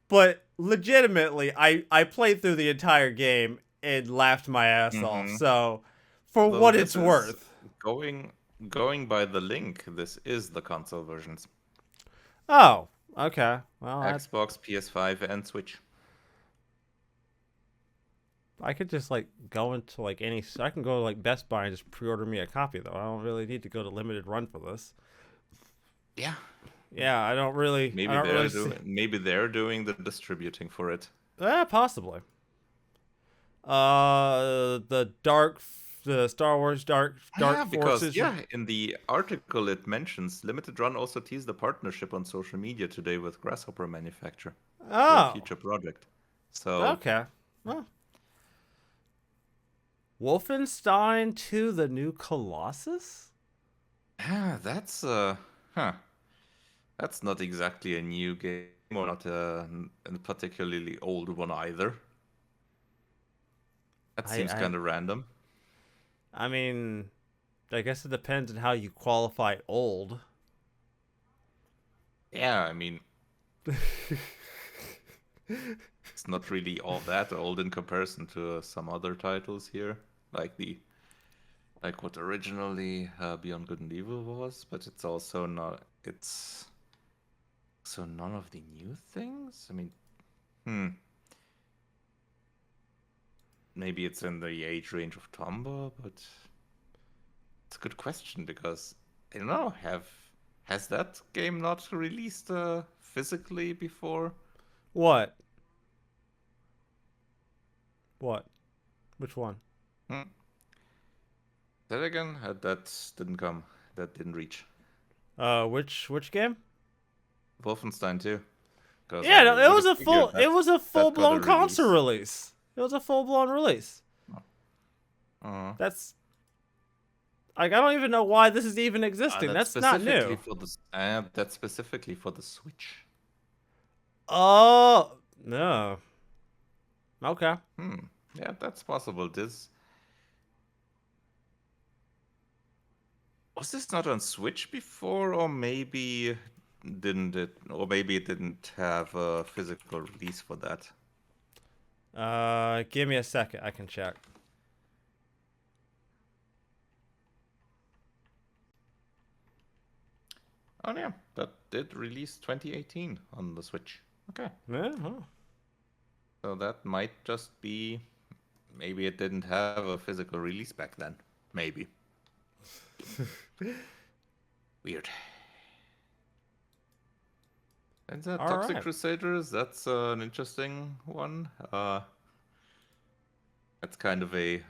Speaker 1: But legitimately, I played through the entire game and laughed my ass off.
Speaker 2: Mm-hmm.
Speaker 1: So, for
Speaker 2: Though
Speaker 1: what
Speaker 2: this
Speaker 1: it's
Speaker 2: is
Speaker 1: worth.
Speaker 2: going by the link. This is the console versions.
Speaker 1: Oh, Okay. Well,
Speaker 2: Xbox, PS5, and Switch.
Speaker 1: I could just like go into like any. I can go to like Best Buy and just pre-order me a copy though. I don't really need to go to limited run for this.
Speaker 2: Yeah.
Speaker 1: Yeah, I don't really. I don't really see.
Speaker 2: Maybe they're doing the distributing for it.
Speaker 1: Possibly. The Star Wars Dark
Speaker 2: Yeah, because
Speaker 1: Forces.
Speaker 2: in the article it mentions Limited Run also teased the partnership on social media today with Grasshopper Manufacturer for a
Speaker 1: Oh,
Speaker 2: future project. So
Speaker 1: okay. Well, Wolfenstein 2: The New Colossus?
Speaker 2: yeah, huh. That's not exactly a new game or not a particularly old one either. That
Speaker 1: I
Speaker 2: seems
Speaker 1: I
Speaker 2: kind of random.
Speaker 1: I mean, I guess it depends on how you qualify old.
Speaker 2: Yeah, I mean, it's not really all that old in comparison to some other titles here, like what originally Beyond Good and Evil was, but it's also not. It's so none of the new things. I mean, hmm. Maybe it's in the age range of Tomba, but it's a good question because I don't know. Has that game not released physically before?
Speaker 1: What? What? Which one?
Speaker 2: Hmm. That again? That didn't come. That didn't reach.
Speaker 1: Which game?
Speaker 2: Wolfenstein 2. Because
Speaker 1: Yeah,
Speaker 2: I
Speaker 1: no, it
Speaker 2: would
Speaker 1: was
Speaker 2: have
Speaker 1: a
Speaker 2: figured
Speaker 1: full. It was a full
Speaker 2: that got a
Speaker 1: blown console
Speaker 2: release.
Speaker 1: release. It was a full blown release.
Speaker 2: Uh,
Speaker 1: That's like I don't even know why this is even existing.
Speaker 2: that's
Speaker 1: That's not
Speaker 2: specifically
Speaker 1: new.
Speaker 2: for the that's specifically for the Switch.
Speaker 1: Oh no. Okay.
Speaker 2: Hmm. Yeah, that's possible. This was this not on Switch before, or maybe it didn't have a physical release for that.
Speaker 1: Give me a second. I can check.
Speaker 2: Oh yeah, that did release 2018 on the Switch. Okay,
Speaker 1: Yeah. Huh.
Speaker 2: so that might just be maybe it didn't have a physical release back then. Maybe. Weird. And that
Speaker 1: All
Speaker 2: Toxic
Speaker 1: right.
Speaker 2: Crusaders, that's an interesting one. That's kind of a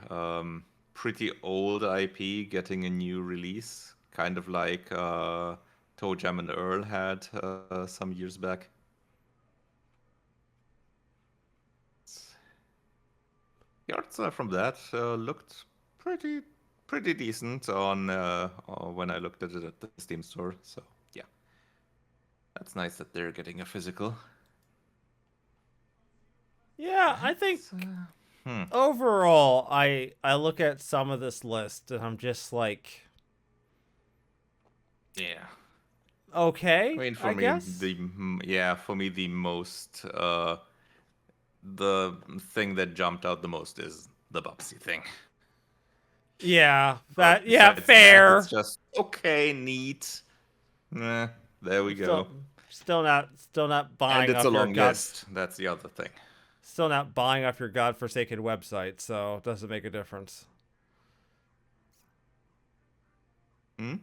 Speaker 2: pretty old IP getting a new release, kind of like Toe Jam and Earl had some years back. The arts from that looked pretty pretty decent on when I looked at it at the Steam store. So yeah, that's nice that they're getting a physical.
Speaker 1: Yeah, I think
Speaker 2: It's, hmm.
Speaker 1: overall, I look at some of this list and I'm just like,
Speaker 2: Yeah. I
Speaker 1: okay,
Speaker 2: mean,
Speaker 1: I guess.
Speaker 2: for me the most the thing that jumped out the most is the Bubsy thing.
Speaker 1: Yeah,
Speaker 2: But
Speaker 1: yeah,
Speaker 2: besides that, it's
Speaker 1: fair.
Speaker 2: just okay, neat. There we
Speaker 1: Still,
Speaker 2: go.
Speaker 1: still not
Speaker 2: And
Speaker 1: buying
Speaker 2: it's a
Speaker 1: off your
Speaker 2: long list. That's the other thing.
Speaker 1: still not buying off your godforsaken website, so it doesn't make a difference.
Speaker 2: Hmm?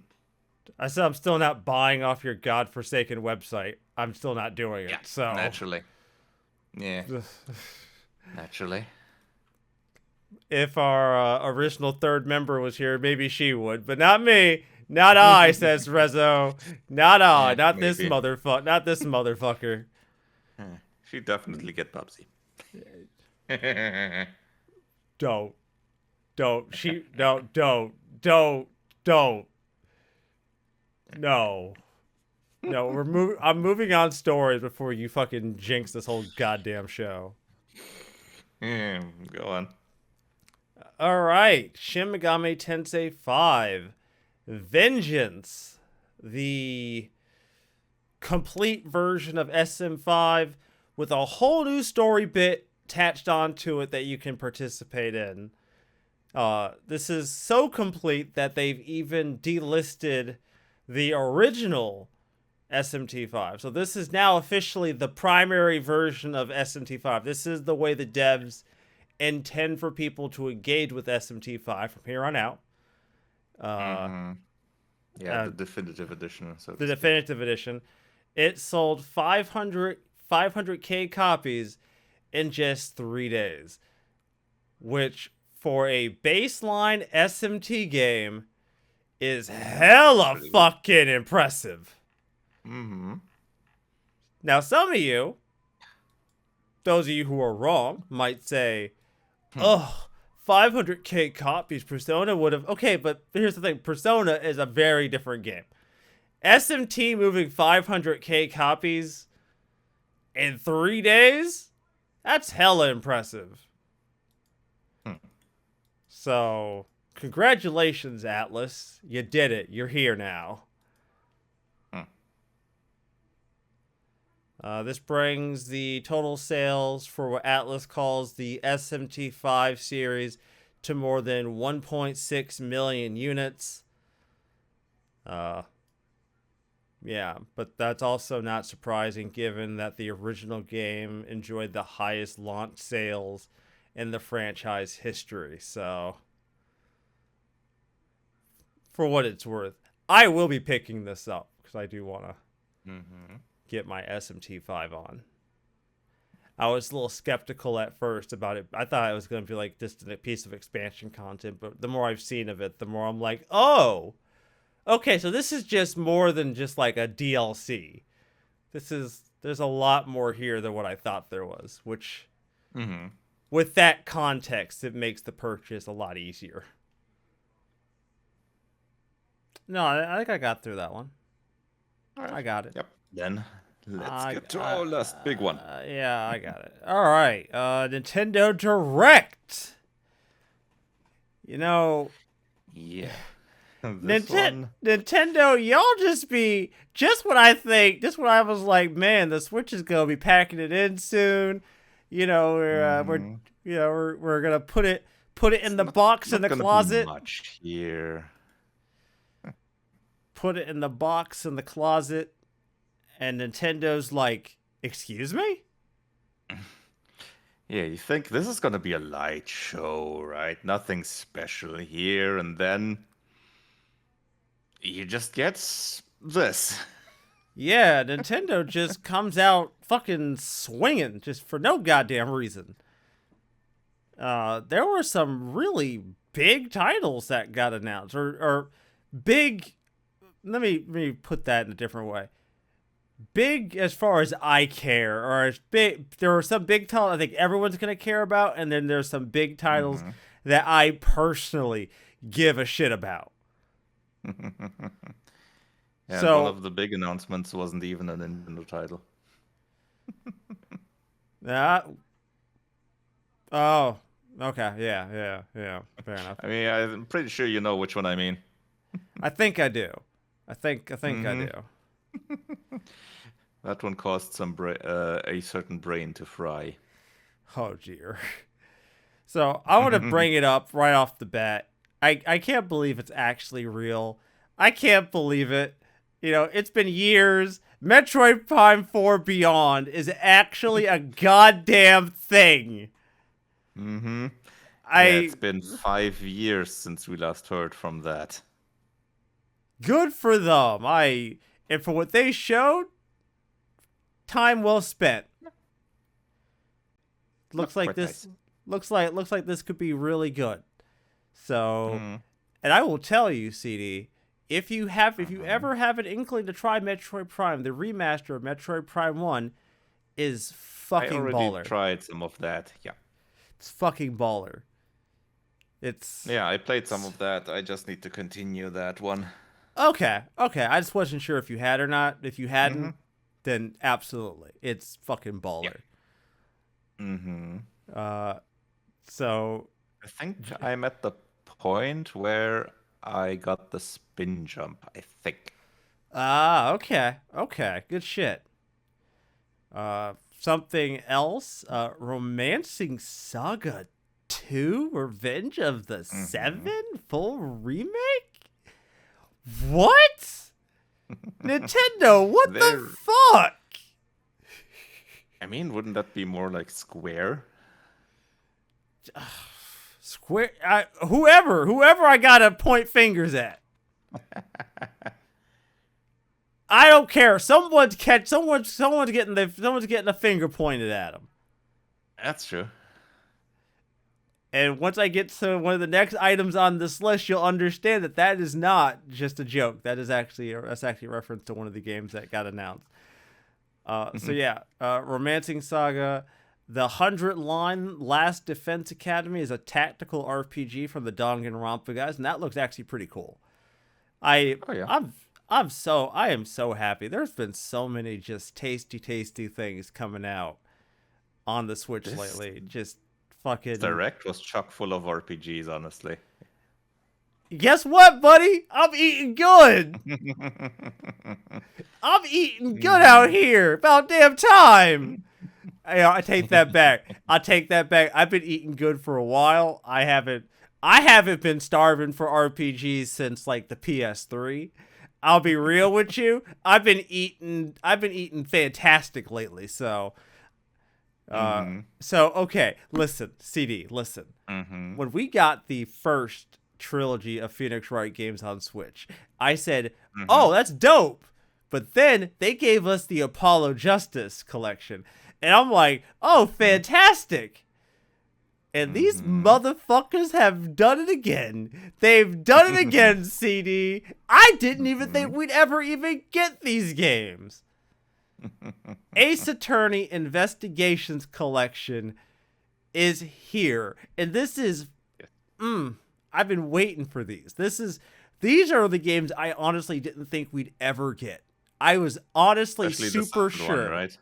Speaker 1: I said I'm still not buying off your godforsaken website. I'm still not doing it.
Speaker 2: Yeah,
Speaker 1: So,
Speaker 2: naturally. Yeah, naturally.
Speaker 1: if our original third member was here, maybe she would, but not me. Not I, says Rezo. Not I.
Speaker 2: Yeah,
Speaker 1: Not this
Speaker 2: maybe.
Speaker 1: motherfucker. Not this motherfucker.
Speaker 2: She definitely get Bubsy.
Speaker 1: Don't. Don't. She. No. Don't. Don't. Don't. No. No. I'm moving on stories before you fucking jinx this whole goddamn show.
Speaker 2: Go on.
Speaker 1: All right. Shin Megami Tensei 5. Vengeance. The complete version of SM5 with a whole new story bit attached onto it that you can participate in. This is so complete that they've even delisted the original SMT5. So this is now officially the primary version of SMT5. This is the way the devs intend for people to engage with SMT5 from here on out.
Speaker 2: Yeah, the definitive edition. So
Speaker 1: the definitive edition. It sold 500K copies in just 3 days, which for a baseline SMT game is hella fucking impressive. Now, some of you, those of you who are wrong, might say, oh, 500K copies, Persona would have... Okay, but here's the thing. Persona is a very different game. SMT moving 500K copies in 3 days? That's hella impressive. So, congratulations, Atlas. You did it. You're here now. This brings the total sales for what Atlas calls the SMT5 series to more than 1.6 million units. Yeah, but that's also not surprising given that the original game enjoyed the highest launch sales in the franchise history. So, for what it's worth, I will be picking this up because I do want to get my SMT5 on. I was a little skeptical at first about it. I thought it was going to be like just a piece of expansion content, but the more I've seen of it, the more I'm like, oh, okay, so this is just more than just like a DLC. There's a lot more here than what I thought there was, which with that context, it makes the purchase a lot easier. No, I think I got through that one. Right. I got it.
Speaker 2: Yep. Then let's get to our last big one.
Speaker 1: Yeah, I got it. All right. Nintendo Direct. You know.
Speaker 2: Yeah.
Speaker 1: Nintendo, y'all just when I think, just when I was like, man, the Switch is gonna be packing it in soon. You know, we're gonna put it in the box in the closet.
Speaker 2: Much here.
Speaker 1: Put it in the box in the closet, and Nintendo's like, excuse me?
Speaker 2: Yeah, you think this is gonna be a light show, right? Nothing special here, and then you just get this.
Speaker 1: Yeah, Nintendo just comes out fucking swinging, just for no goddamn reason. There were some really big titles that got announced, or big. Let me put that in a different way. Big as far as I care, or as big. There are some big titles I think everyone's gonna care about, and then there's some big titles that I personally give a shit about.
Speaker 2: Yeah, so, one of the big announcements wasn't even a Nintendo title.
Speaker 1: Oh, okay, yeah. Fair enough.
Speaker 2: I mean, I'm pretty sure you know which one I mean.
Speaker 1: I think I do. I think I do.
Speaker 2: That one caused a certain brain to fry.
Speaker 1: Oh dear. So I want to bring it up right off the bat. I can't believe it's actually real. I can't believe it. You know, it's been years. Metroid Prime 4 Beyond is actually a goddamn thing.
Speaker 2: It's been 5 years since we last heard from that.
Speaker 1: Good for them. And for what they showed, time well spent. Looks like this could be really good. So, and I will tell you, CD, if you ever have an inkling to try Metroid Prime, the remaster of Metroid Prime 1 is fucking baller. I already
Speaker 2: tried some of that. Yeah.
Speaker 1: It's fucking baller.
Speaker 2: Yeah, I played some of that. I just need to continue that one.
Speaker 1: Okay. I just wasn't sure if you had or not. If you hadn't, then absolutely. It's fucking baller.
Speaker 2: Yeah.
Speaker 1: So
Speaker 2: I think I'm at the point where I got the spin jump, I think.
Speaker 1: Okay. Good shit. Something else, Romancing Saga 2, Revenge of the Seven, full remake? What? Nintendo, what the
Speaker 2: They're,
Speaker 1: fuck?
Speaker 2: I mean, wouldn't that be more like Square?
Speaker 1: Square, whoever I gotta point fingers at. I don't care. Someone's getting a finger pointed at them.
Speaker 2: That's true.
Speaker 1: And once I get to one of the next items on this list, you'll understand that is not just a joke. That's actually a reference to one of the games that got announced. So yeah, Romancing Saga, the 100 Line Last Defense Academy is a tactical RPG from the Danganronpa guys, and that looks actually pretty cool. I am so happy. There's been so many just tasty things coming out on the Switch lately. Just fucking
Speaker 2: Direct was chock full of RPGs, honestly.
Speaker 1: Guess what, buddy? I'm eating good. I'm eating good out here. About damn time. I take that back. I've been eating good for a while. I haven't been starving for RPGs since like the PS3. I'll be real with you. I've been eating fantastic lately. So okay, listen, CD, listen. When we got the first trilogy of Phoenix Wright games on Switch, I said, "Oh, that's dope." But then they gave us the Apollo Justice collection, and I'm like, "Oh, fantastic." And these motherfuckers have done it again. They've done it again, CD. I didn't even think we'd ever even get these games. Ace Attorney Investigations Collection is here. And this is... I've been waiting for these. These are the games I honestly didn't think we'd ever get. I was honestly
Speaker 2: Especially
Speaker 1: super sure.
Speaker 2: One, right?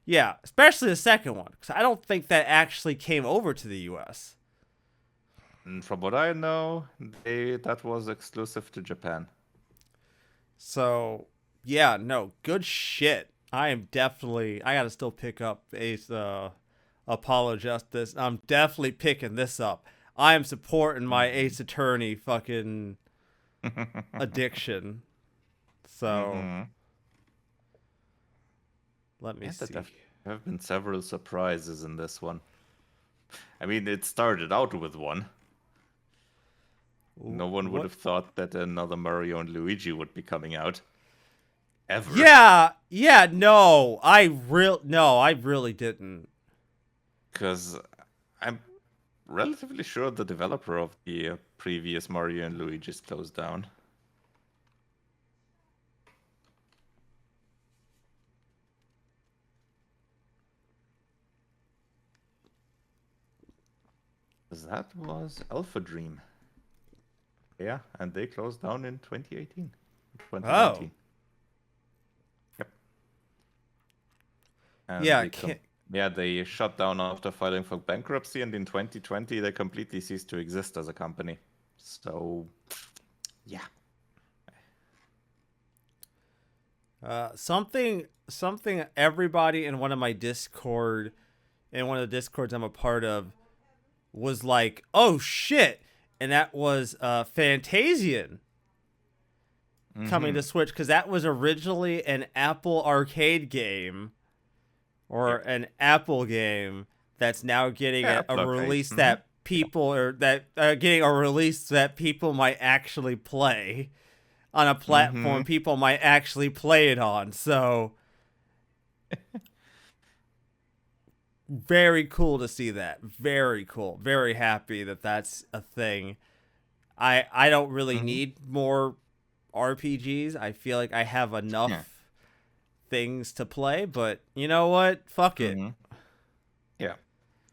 Speaker 1: Yeah, especially the second one, because I don't think that actually came over to the U.S.
Speaker 2: And from what I know, that was exclusive to Japan.
Speaker 1: So, yeah, no, good shit. I gotta still pick up Ace Apollo Justice. I'm definitely picking this up. I am supporting my Ace Attorney fucking addiction. So, let me see.
Speaker 2: There have been several surprises in this one. I mean, it started out with one. No one would have thought that another Mario and Luigi would be coming out. Ever.
Speaker 1: Yeah, no, I really didn't.
Speaker 2: Because I'm relatively sure the developer of the previous Mario and Luigi's closed down. That was Alpha Dream. Yeah, and they closed down in 2018. 2019.
Speaker 1: Oh.
Speaker 2: Yep. And they shut down after filing for bankruptcy, and in 2020 they completely ceased to exist as a company. So, yeah.
Speaker 1: Something everybody in one of the Discords I'm a part of was like, "Oh shit." And that was Fantasian coming to Switch, because that was originally an Apple arcade game, or an Apple game that's now getting a release that people might actually play on a platform people might actually play it on. So very cool to see that. Very cool. Very happy that that's a thing. I don't really need more RPGs. I feel like I have enough things to play, but you know what? Fuck it.
Speaker 2: Yeah.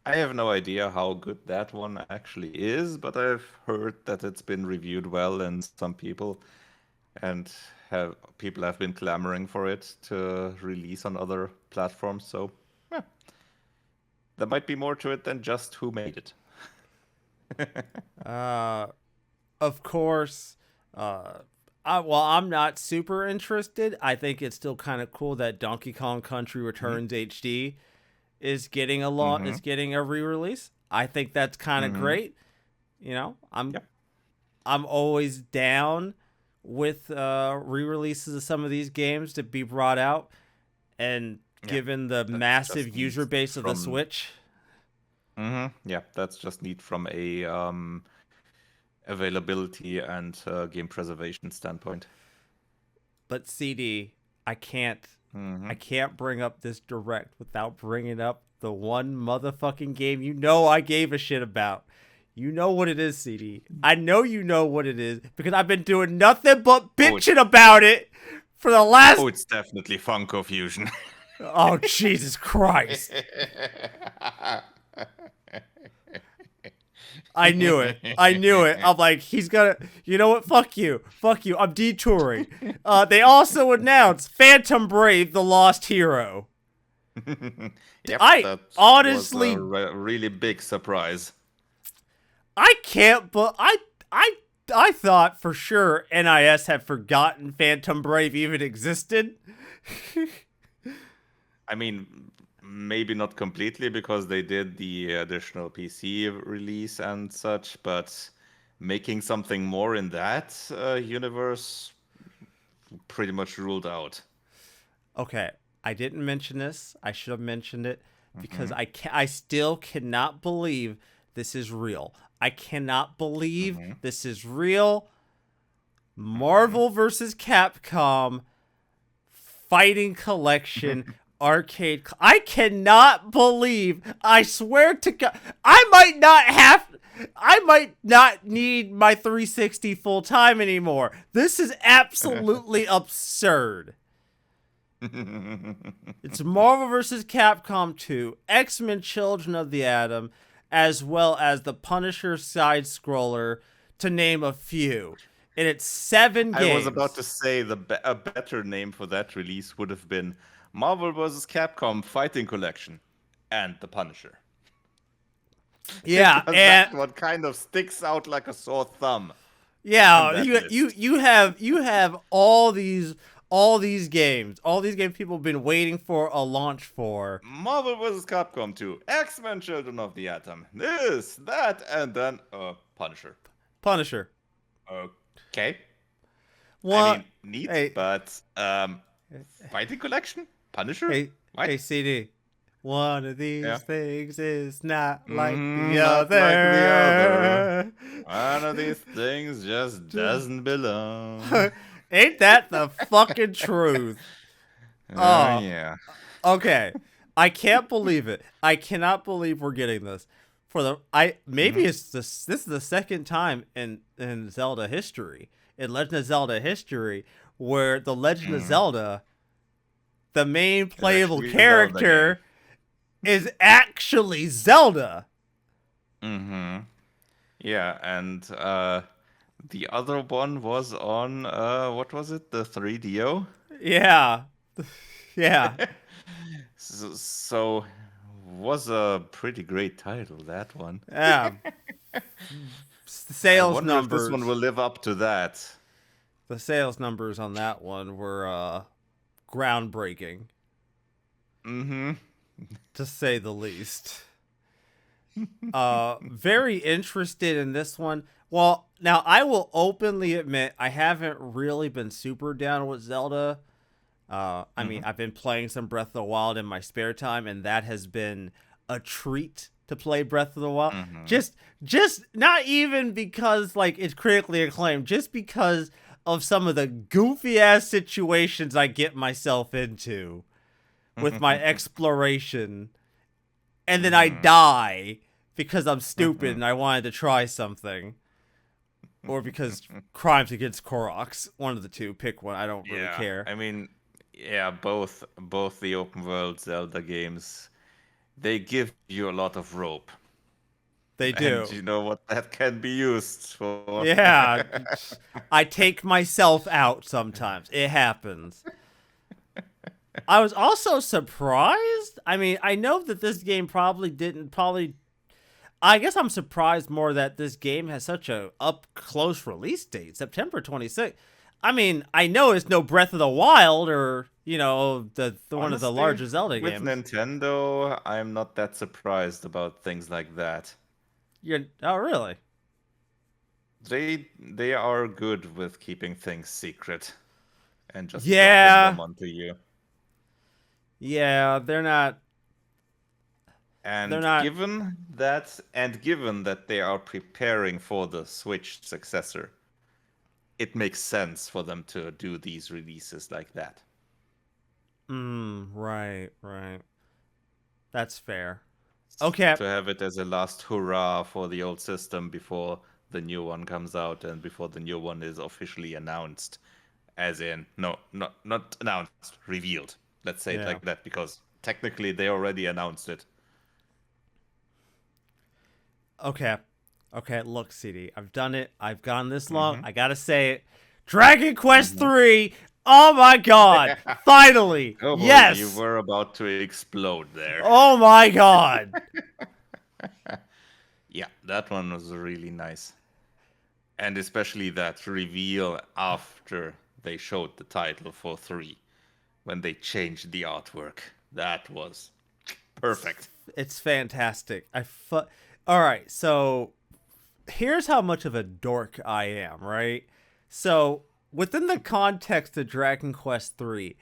Speaker 2: I have no idea how good that one actually is, but I've heard that it's been reviewed well, and some people have been clamoring for it to release on other platforms. So there might be more to it than just who made it.
Speaker 1: Of course. I'm not super interested. I think it's still kind of cool that Donkey Kong Country Returns HD is getting a re-release. I think that's kind of great. You know, I'm always down with re-releases of some of these games to be brought out, and
Speaker 2: Yeah,
Speaker 1: given the
Speaker 2: that's
Speaker 1: massive
Speaker 2: just
Speaker 1: user
Speaker 2: neat
Speaker 1: base of the
Speaker 2: from.
Speaker 1: Switch.
Speaker 2: Yeah, that's just neat from a availability and game preservation standpoint.
Speaker 1: But CD, I can't
Speaker 2: Hmm
Speaker 1: I can't bring up this direct without bringing up the one motherfucking game you know I gave a shit about. You know what it is, CD. I know you know what it is because I've been doing nothing but
Speaker 2: Oh,
Speaker 1: bitching about it for the last.
Speaker 2: it's definitely Funko Fusion.
Speaker 1: Oh, Jesus Christ. I knew it. I knew it. I'm like, he's gonna. You know what? Fuck you. Fuck you. I'm detouring. They also announced Phantom Brave: The Lost Hero.
Speaker 2: Yep,
Speaker 1: I
Speaker 2: that was a
Speaker 1: honestly,
Speaker 2: really big surprise.
Speaker 1: I can't. But I thought for sure NIS had forgotten Phantom Brave even existed.
Speaker 2: I mean, maybe not completely because they did the additional PC release and such, but making something more in that universe pretty much ruled out.
Speaker 1: Okay, I didn't mention this. I should have mentioned it because
Speaker 2: Hmm
Speaker 1: I still cannot believe this is real. I cannot believe
Speaker 2: hmm
Speaker 1: this is real.
Speaker 2: hmm
Speaker 1: Marvel versus Capcom Fighting Collection arcade. I cannot believe. I swear to God, I might not have. I might not need my 360 full time anymore. This is absolutely absurd. It's Marvel vs. Capcom 2, X-Men Children of the Atom, as well as the Punisher side scroller, to name a few. And it's 7
Speaker 2: I was about
Speaker 1: games.
Speaker 2: to say a better name for that release would have been Marvel vs. Capcom Fighting Collection and The Punisher.
Speaker 1: Yeah,
Speaker 2: Because
Speaker 1: and
Speaker 2: that one kind of sticks out like a sore thumb on
Speaker 1: yeah,
Speaker 2: that
Speaker 1: you
Speaker 2: list.
Speaker 1: you have all these games people have been waiting for a launch for.
Speaker 2: Marvel vs. Capcom 2, X-Men Children of the Atom, this, that, and then Punisher.
Speaker 1: Punisher.
Speaker 2: Okay. I
Speaker 1: One
Speaker 2: mean, neat,
Speaker 1: hey
Speaker 2: but Fighting Collection? Punisher?
Speaker 1: hey
Speaker 2: What?
Speaker 1: CD. One of
Speaker 2: Yeah.
Speaker 1: these things is not like the
Speaker 2: Not like the other.
Speaker 1: other.
Speaker 2: One of these things just doesn't belong.
Speaker 1: Ain't that the fucking truth?
Speaker 2: Oh,
Speaker 1: Oh,
Speaker 2: yeah.
Speaker 1: okay. I can't believe it. I cannot believe we're getting this. For the I maybe
Speaker 2: hmm
Speaker 1: it's this is the second time in Zelda history, in Legend of Zelda history, where the Legend of
Speaker 2: hmm
Speaker 1: Zelda, the main
Speaker 2: It's
Speaker 1: playable
Speaker 2: actually a Zelda game.
Speaker 1: character, is actually Zelda.
Speaker 2: hmm Yeah, and the other one was on what was it? The 3DO?
Speaker 1: Yeah. Yeah.
Speaker 2: So was a pretty great title, that one.
Speaker 1: Yeah.
Speaker 2: I
Speaker 1: Sales
Speaker 2: wonder if this one will
Speaker 1: numbers.
Speaker 2: live up to that.
Speaker 1: The sales numbers on that one were groundbreaking,
Speaker 2: Mm-hmm.
Speaker 1: to say the least. Very interested in this one. Well, now I will openly admit I haven't really been super down with Zelda. I mean,
Speaker 2: Mm-hmm.
Speaker 1: I've been playing some Breath of the Wild in my spare time, and that has been a treat to play Breath of the Wild.
Speaker 2: Mm-hmm.
Speaker 1: Just not even because like it's critically acclaimed, just because of some of the goofy ass situations I get myself into with my exploration, and then I
Speaker 2: mm-hmm.
Speaker 1: die because I'm stupid
Speaker 2: Mm-hmm.
Speaker 1: and I wanted to try something, or because crimes against Koroks. One of the two. Pick one. I don't really
Speaker 2: Yeah,
Speaker 1: care.
Speaker 2: I mean, yeah, both the open world Zelda games, they give you a lot of rope,
Speaker 1: They
Speaker 2: and
Speaker 1: do.
Speaker 2: you know what that can be used for.
Speaker 1: Yeah, I take myself out sometimes. It happens. I was also surprised. I mean, I know that this game probably didn't probably. I guess I'm surprised more that this game has such a up close release date, September 26th. I mean, I know it's no Breath of the Wild or the one of the
Speaker 2: Honestly,
Speaker 1: larger Zelda
Speaker 2: with
Speaker 1: games.
Speaker 2: Nintendo, I'm not that surprised about things like that.
Speaker 1: You're oh really?
Speaker 2: They are good with keeping things secret and just dropping
Speaker 1: Yeah.
Speaker 2: them onto you.
Speaker 1: Yeah, they're not. They're
Speaker 2: And
Speaker 1: not.
Speaker 2: given that they are preparing for the Switch successor, it makes sense for them to do these releases like that.
Speaker 1: Right, right. That's fair. Okay.
Speaker 2: To have it as a last hurrah for the old system before the new one comes out and before the new one is officially announced. As in, no, not announced, revealed. Let's say it like
Speaker 1: Yeah.
Speaker 2: that because technically they already announced it.
Speaker 1: Okay. Okay, look, CD. I've done it. I've gone this long.
Speaker 2: Mm-hmm.
Speaker 1: I gotta say it. Dragon Quest
Speaker 2: Mm-hmm.
Speaker 1: 3. Oh my god. Finally.
Speaker 2: Oh boy, you
Speaker 1: Yes.
Speaker 2: were about to explode there.
Speaker 1: Oh my god.
Speaker 2: Yeah, that one was really nice. And especially that reveal after they showed the title for 3, when they changed the artwork. That was perfect.
Speaker 1: It's fantastic. All right, so here's how much of a dork I am, right? So, within the context of Dragon Quest 3,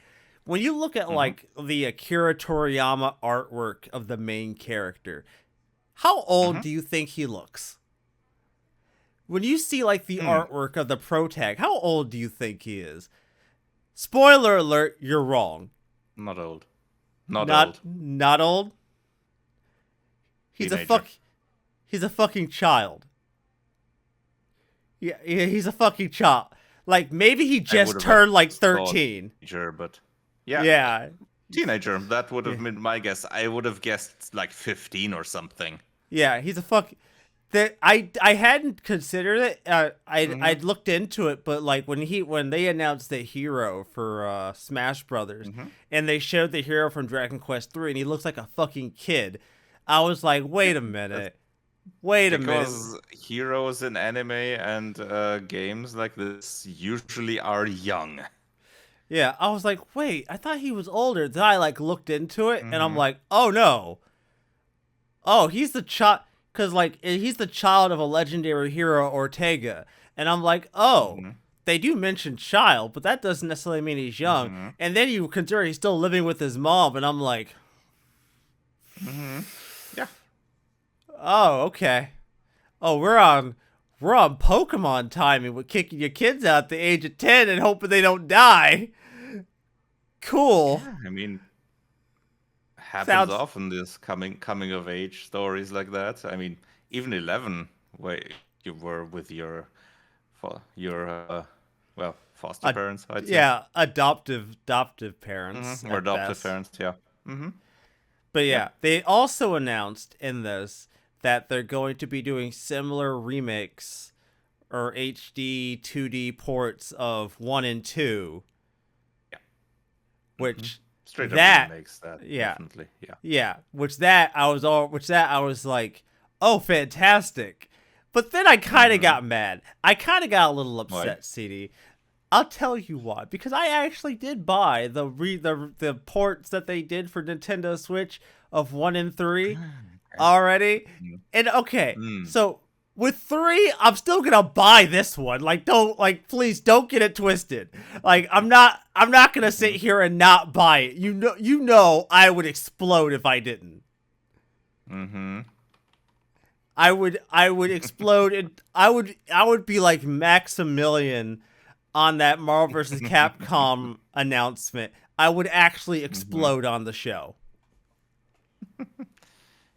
Speaker 1: when you look at
Speaker 2: Mm-hmm.
Speaker 1: like the Akira Toriyama artwork of the main character, how old
Speaker 2: Mm-hmm.
Speaker 1: do you think he looks? When you see like the artwork of the protag, how old do you think he is? Spoiler alert, you're wrong.
Speaker 2: Not old. Not
Speaker 1: Not
Speaker 2: old.
Speaker 1: not old. He's a
Speaker 2: Teenager.
Speaker 1: fuck he's a fucking child. Yeah, he's a fucking child. Like maybe he
Speaker 2: I would
Speaker 1: just
Speaker 2: have
Speaker 1: turned like
Speaker 2: thought
Speaker 1: 13.
Speaker 2: teenager, but yeah,
Speaker 1: Yeah.
Speaker 2: teenager. That would
Speaker 1: Yeah.
Speaker 2: have been my guess. I would have guessed like 15 or something.
Speaker 1: Yeah, he's a fuck. That I hadn't considered it.
Speaker 2: Mm-hmm.
Speaker 1: I'd looked into it, but like when they announced the hero for Smash Brothers,
Speaker 2: Mm-hmm.
Speaker 1: and they showed the hero from Dragon Quest 3, and he looks like a fucking kid. I was like, wait a minute, wait a minute.
Speaker 2: Because heroes in anime and games like this usually are young.
Speaker 1: Yeah, I was like, wait, I thought he was older. Then I like looked into it, and I'm
Speaker 2: Mm-hmm.
Speaker 1: like, oh no, oh he's the child, because like he's the child of a legendary hero Ortega, and I'm like, oh.
Speaker 2: Mm-hmm.
Speaker 1: They do mention child, but that doesn't necessarily mean he's young.
Speaker 2: Mm-hmm.
Speaker 1: And then you consider he's still living with his mom, and I'm like,
Speaker 2: Mm-hmm. Yeah.
Speaker 1: oh, okay. Oh, we're on Pokemon timing with kicking your kids out at the age of 10 and hoping they don't die. Cool.
Speaker 2: Yeah. I mean, happens
Speaker 1: Sounds
Speaker 2: often. This coming of age stories like that. I mean, even 11, where you were with your well, foster
Speaker 1: uh,
Speaker 2: parents, I'd say.
Speaker 1: yeah, adoptive parents
Speaker 2: Or
Speaker 1: at
Speaker 2: adoptive
Speaker 1: best.
Speaker 2: parents. Yeah. Mm-hmm.
Speaker 1: But
Speaker 2: Yeah.
Speaker 1: yeah, they also announced in this that they're going to be doing similar remakes or HD 2D ports of 1 and 2,
Speaker 2: Yeah.
Speaker 1: which
Speaker 2: Straight up
Speaker 1: that
Speaker 2: remakes that
Speaker 1: yeah,
Speaker 2: definitely. Yeah.
Speaker 1: yeah, which that I was like, "Oh, fantastic." But then I kind of
Speaker 2: Mm-hmm.
Speaker 1: got mad. I kind of got a little
Speaker 2: Why?
Speaker 1: upset, CD. I'll tell you why. Because I actually did buy the ports that they did for Nintendo Switch of 1 and 3 already.
Speaker 2: Mm.
Speaker 1: And okay,
Speaker 2: Mm.
Speaker 1: so with 3, I'm still going to buy this one. Like please don't get it twisted. Like I'm not going to sit here and not buy it. You know I would explode if I didn't.
Speaker 2: Mm-hmm.
Speaker 1: I would explode and I would be like Maximilian on that Marvel vs. Capcom announcement. I would actually explode on the show.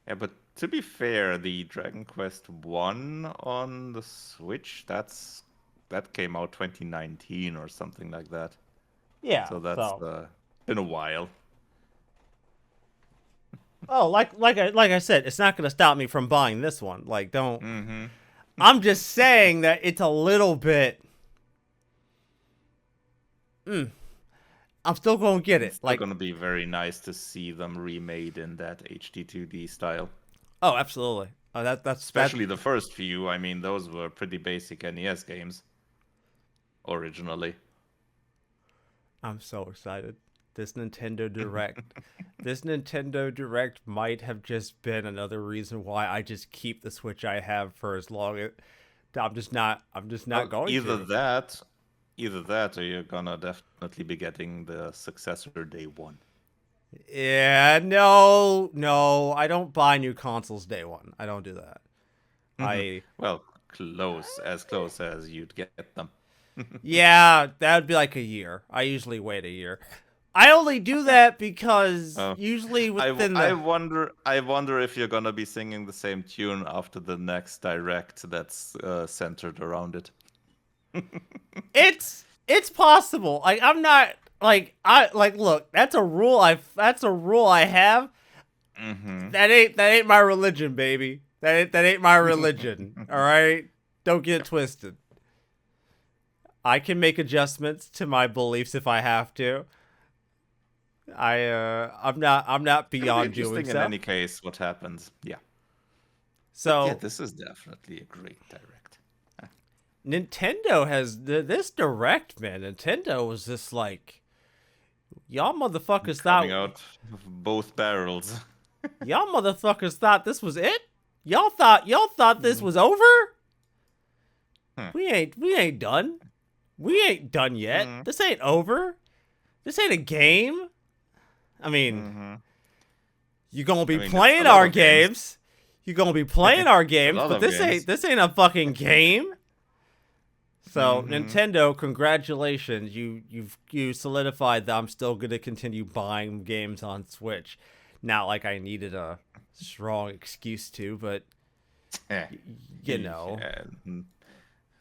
Speaker 2: Yeah, but to be fair, the Dragon Quest One on the Switch, that came out 2019 or something like that.
Speaker 1: Yeah.
Speaker 2: So that's
Speaker 1: So
Speaker 2: been a while.
Speaker 1: oh, like I said, it's not going to stop me from buying this one. Like don't.
Speaker 2: Mm-hmm.
Speaker 1: I'm just saying that it's a little bit. I'm still going to get it.
Speaker 2: Still
Speaker 1: Like
Speaker 2: gonna be very nice to see them remade in that HD 2D style.
Speaker 1: oh, absolutely. Oh, that's
Speaker 2: Especially the first few. I mean, those were pretty basic NES games originally.
Speaker 1: I'm so excited. This Nintendo Direct. This Nintendo Direct might have just been another reason why I just keep the Switch I have for as long as I'm just not going
Speaker 2: either
Speaker 1: to.
Speaker 2: that, or you're gonna definitely be getting the successor day one.
Speaker 1: Yeah, no, I don't buy new consoles day one. I don't do that.
Speaker 2: Well, as close as you'd get them.
Speaker 1: Yeah, that would be like a year. I usually wait a year. I only do that because usually within
Speaker 2: I wonder if you're gonna be singing the same tune after the next direct that's centered around it.
Speaker 1: it's possible. Like I'm not look, that's a rule I have. That ain't my religion, baby. That ain't my religion. All right? Don't get it twisted. I can make adjustments to my beliefs if I have to. I'm not beyond doing
Speaker 2: In
Speaker 1: so.
Speaker 2: any case, what happens? Yeah.
Speaker 1: So
Speaker 2: yeah, this is definitely a great direct.
Speaker 1: Nintendo has this direct, man. Nintendo was just like, y'all motherfuckers
Speaker 2: Coming
Speaker 1: thought
Speaker 2: out of both barrels.
Speaker 1: y'all motherfuckers thought this was it. Y'all thought this was over. We ain't done. We ain't done yet. This ain't over. This ain't a game. I mean, you're gonna be playing our games. You're gonna be playing our games, but this ain't a fucking game. So Nintendo, congratulations! You solidified that I'm still gonna continue buying games on Switch. Not like I needed a strong excuse to, but you know,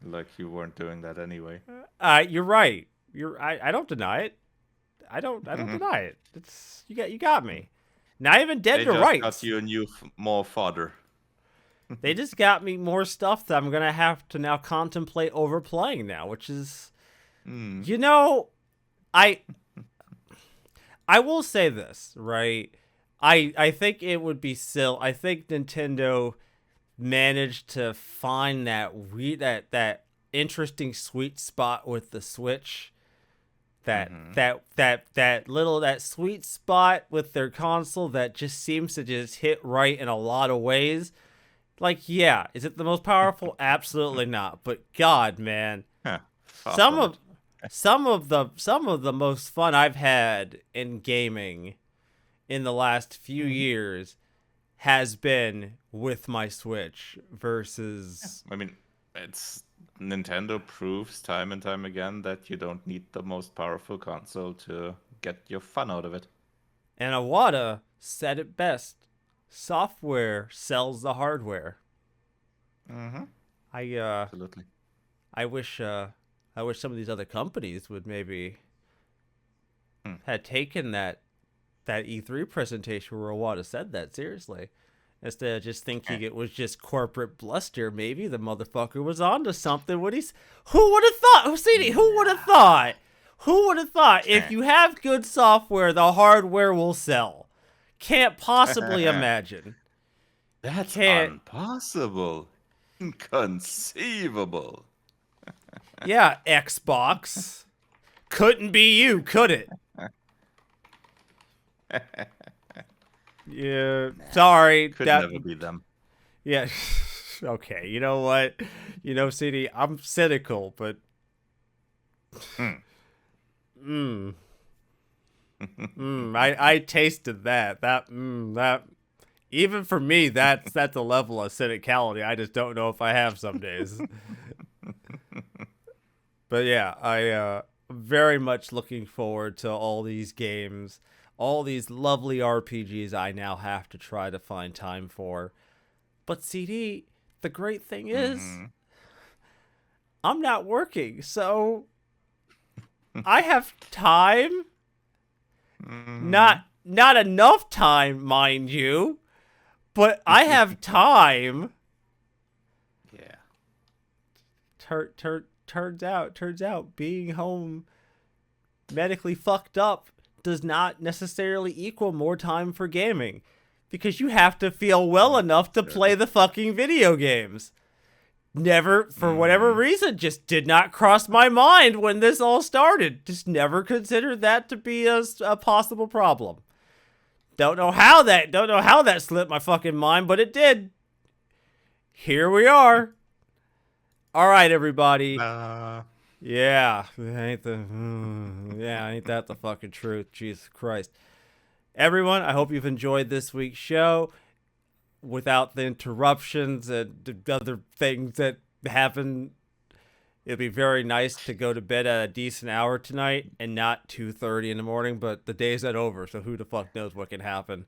Speaker 2: like you weren't doing that anyway.
Speaker 1: You're right. I don't deny it. I don't deny it. It's you got me. Not even dead to rights.
Speaker 2: Got you a new more fodder.
Speaker 1: They just got me more stuff that I'm gonna have to now contemplate overplaying now, which is, you know, I will say this, right? I think it would be silly. I think Nintendo managed to find that interesting sweet spot with the Switch. That sweet spot with their console that just seems to just hit right in a lot of ways. Like, yeah, is it the most powerful? Absolutely not. But God, man, some of the most fun I've had in gaming in the last few years has been with my Switch versus.
Speaker 2: I mean, Nintendo proves time and time again that you don't need the most powerful console to get your fun out of it.
Speaker 1: And Iwata said it best. Software sells the hardware.
Speaker 2: Absolutely.
Speaker 1: I wish some of these other companies would maybe had taken that E3 presentation where Iwata said that seriously. Instead of just thinking it was just corporate bluster, maybe the motherfucker was onto something. Who would have thought? Who would have thought? Who would have thought? If you have good software, the hardware will sell. Can't possibly imagine.
Speaker 2: That's impossible. Inconceivable.
Speaker 1: Yeah, Xbox. Couldn't be you, could it? Yeah, sorry.
Speaker 2: Could never be them.
Speaker 1: Yeah. Okay, you know what? You know, CD, I'm cynical, but I tasted that. That even for me, that's a level of cynicality I just don't know if I have some days. But yeah, I very much looking forward to all these games, all these lovely RPGs I now have to try to find time for. But CD, the great thing is, I'm not working, so I have time. Not enough time, mind you, but I have time.
Speaker 2: Yeah.
Speaker 1: Turns out being home medically fucked up does not necessarily equal more time for gaming, because you have to feel well enough to play the fucking video games. Never, for whatever reason, just did not cross my mind when this all started. Just never considered that to be a possible problem. Don't know how that slipped my fucking mind, but it did. Here we are. All right, everybody.
Speaker 2: Uh,
Speaker 1: Yeah, ain't that the fucking truth? Jesus Christ. Everyone, I hope you've enjoyed this week's show without the interruptions and other things that happen. It'd be very nice to go to bed at a decent hour tonight and not 2:30 in the morning, but the day's not over, so who the fuck knows what can happen.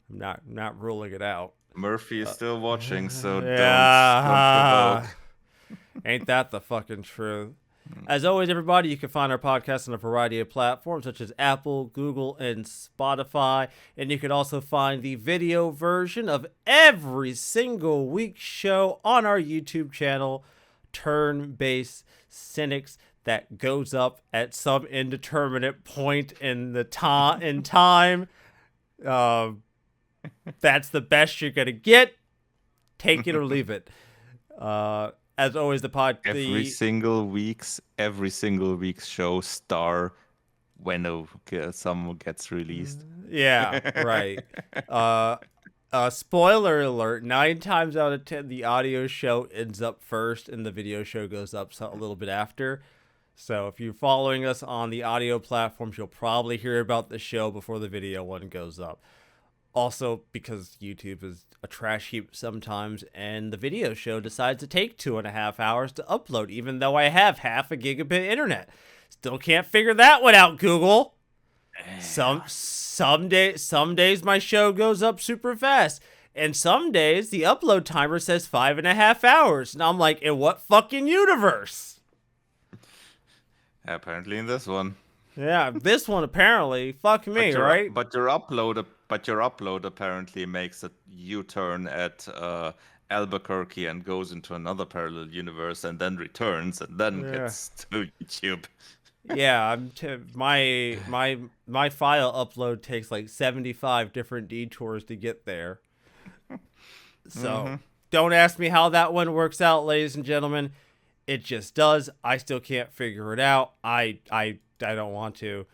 Speaker 1: I'm not ruling it out.
Speaker 2: Murphy is still watching, so don't
Speaker 1: Yeah.
Speaker 2: provoke.
Speaker 1: Ain't that the fucking truth? As always, everybody, you can find our podcast on a variety of platforms such as Apple, Google, and Spotify. And you can also find the video version of every single week's show on our YouTube channel, Turn-Based Cynics, that goes up at some indeterminate point in the time. That's the best you're gonna get. Take it or leave it. As always,
Speaker 2: Every single week's show star when some gets released.
Speaker 1: Yeah, right. Spoiler alert, 9 times out of 10 the audio show ends up first and the video show goes up a little bit after. So if you're following us on the audio platforms, you'll probably hear about the show before the video one goes up. Also, because YouTube is a trash heap sometimes, and the video show decides to take 2.5 hours to upload, even though I have half a gigabit internet. Still can't figure that one out, Google. Some days my show goes up super fast, and some days the upload timer says 5.5 hours, and I'm like, in what fucking universe?
Speaker 2: Apparently in this one.
Speaker 1: Yeah, this one apparently. Fuck me, right?
Speaker 2: But your upload apparently makes a U-turn at Albuquerque and goes into another parallel universe and then returns and then gets to YouTube.
Speaker 1: Yeah, my file upload takes like 75 different detours to get there. So don't ask me how that one works out, ladies and gentlemen. It just does. I still can't figure it out. I don't want to.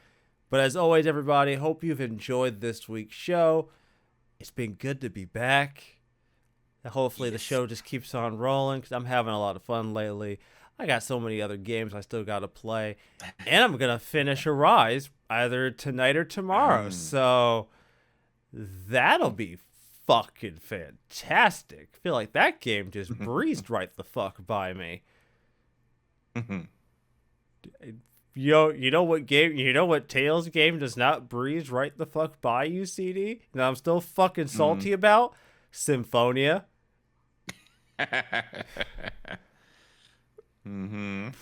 Speaker 1: But as always, everybody, hope you've enjoyed this week's show. It's been good to be back. Hopefully the show just keeps on rolling because I'm having a lot of fun lately. I got so many other games I still got to play. And I'm going to finish Arise either tonight or tomorrow. So that'll be fucking fantastic. I feel like that game just breezed right the fuck by me. You know what Tails game does not breeze right the fuck by you, CD? And I'm still fucking salty about? Symphonia.
Speaker 2: You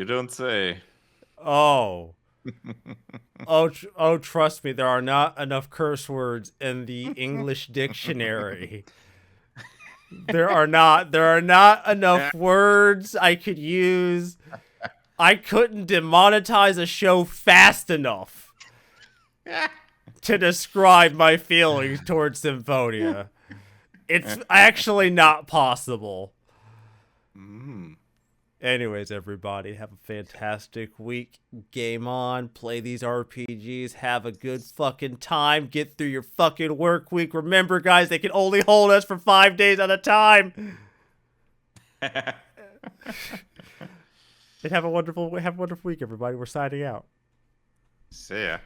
Speaker 2: don't say.
Speaker 1: Oh, trust me, there are not enough curse words in the English dictionary. There are not enough words I could use. I couldn't demonetize a show fast enough to describe my feelings towards Symphonia. It's actually not possible. Anyways, everybody, have a fantastic week. Game on. Play these RPGs. Have a good fucking time. Get through your fucking work week. Remember, guys, they can only hold us for 5 days at a time. And have a wonderful week, everybody. We're signing out.
Speaker 2: See ya.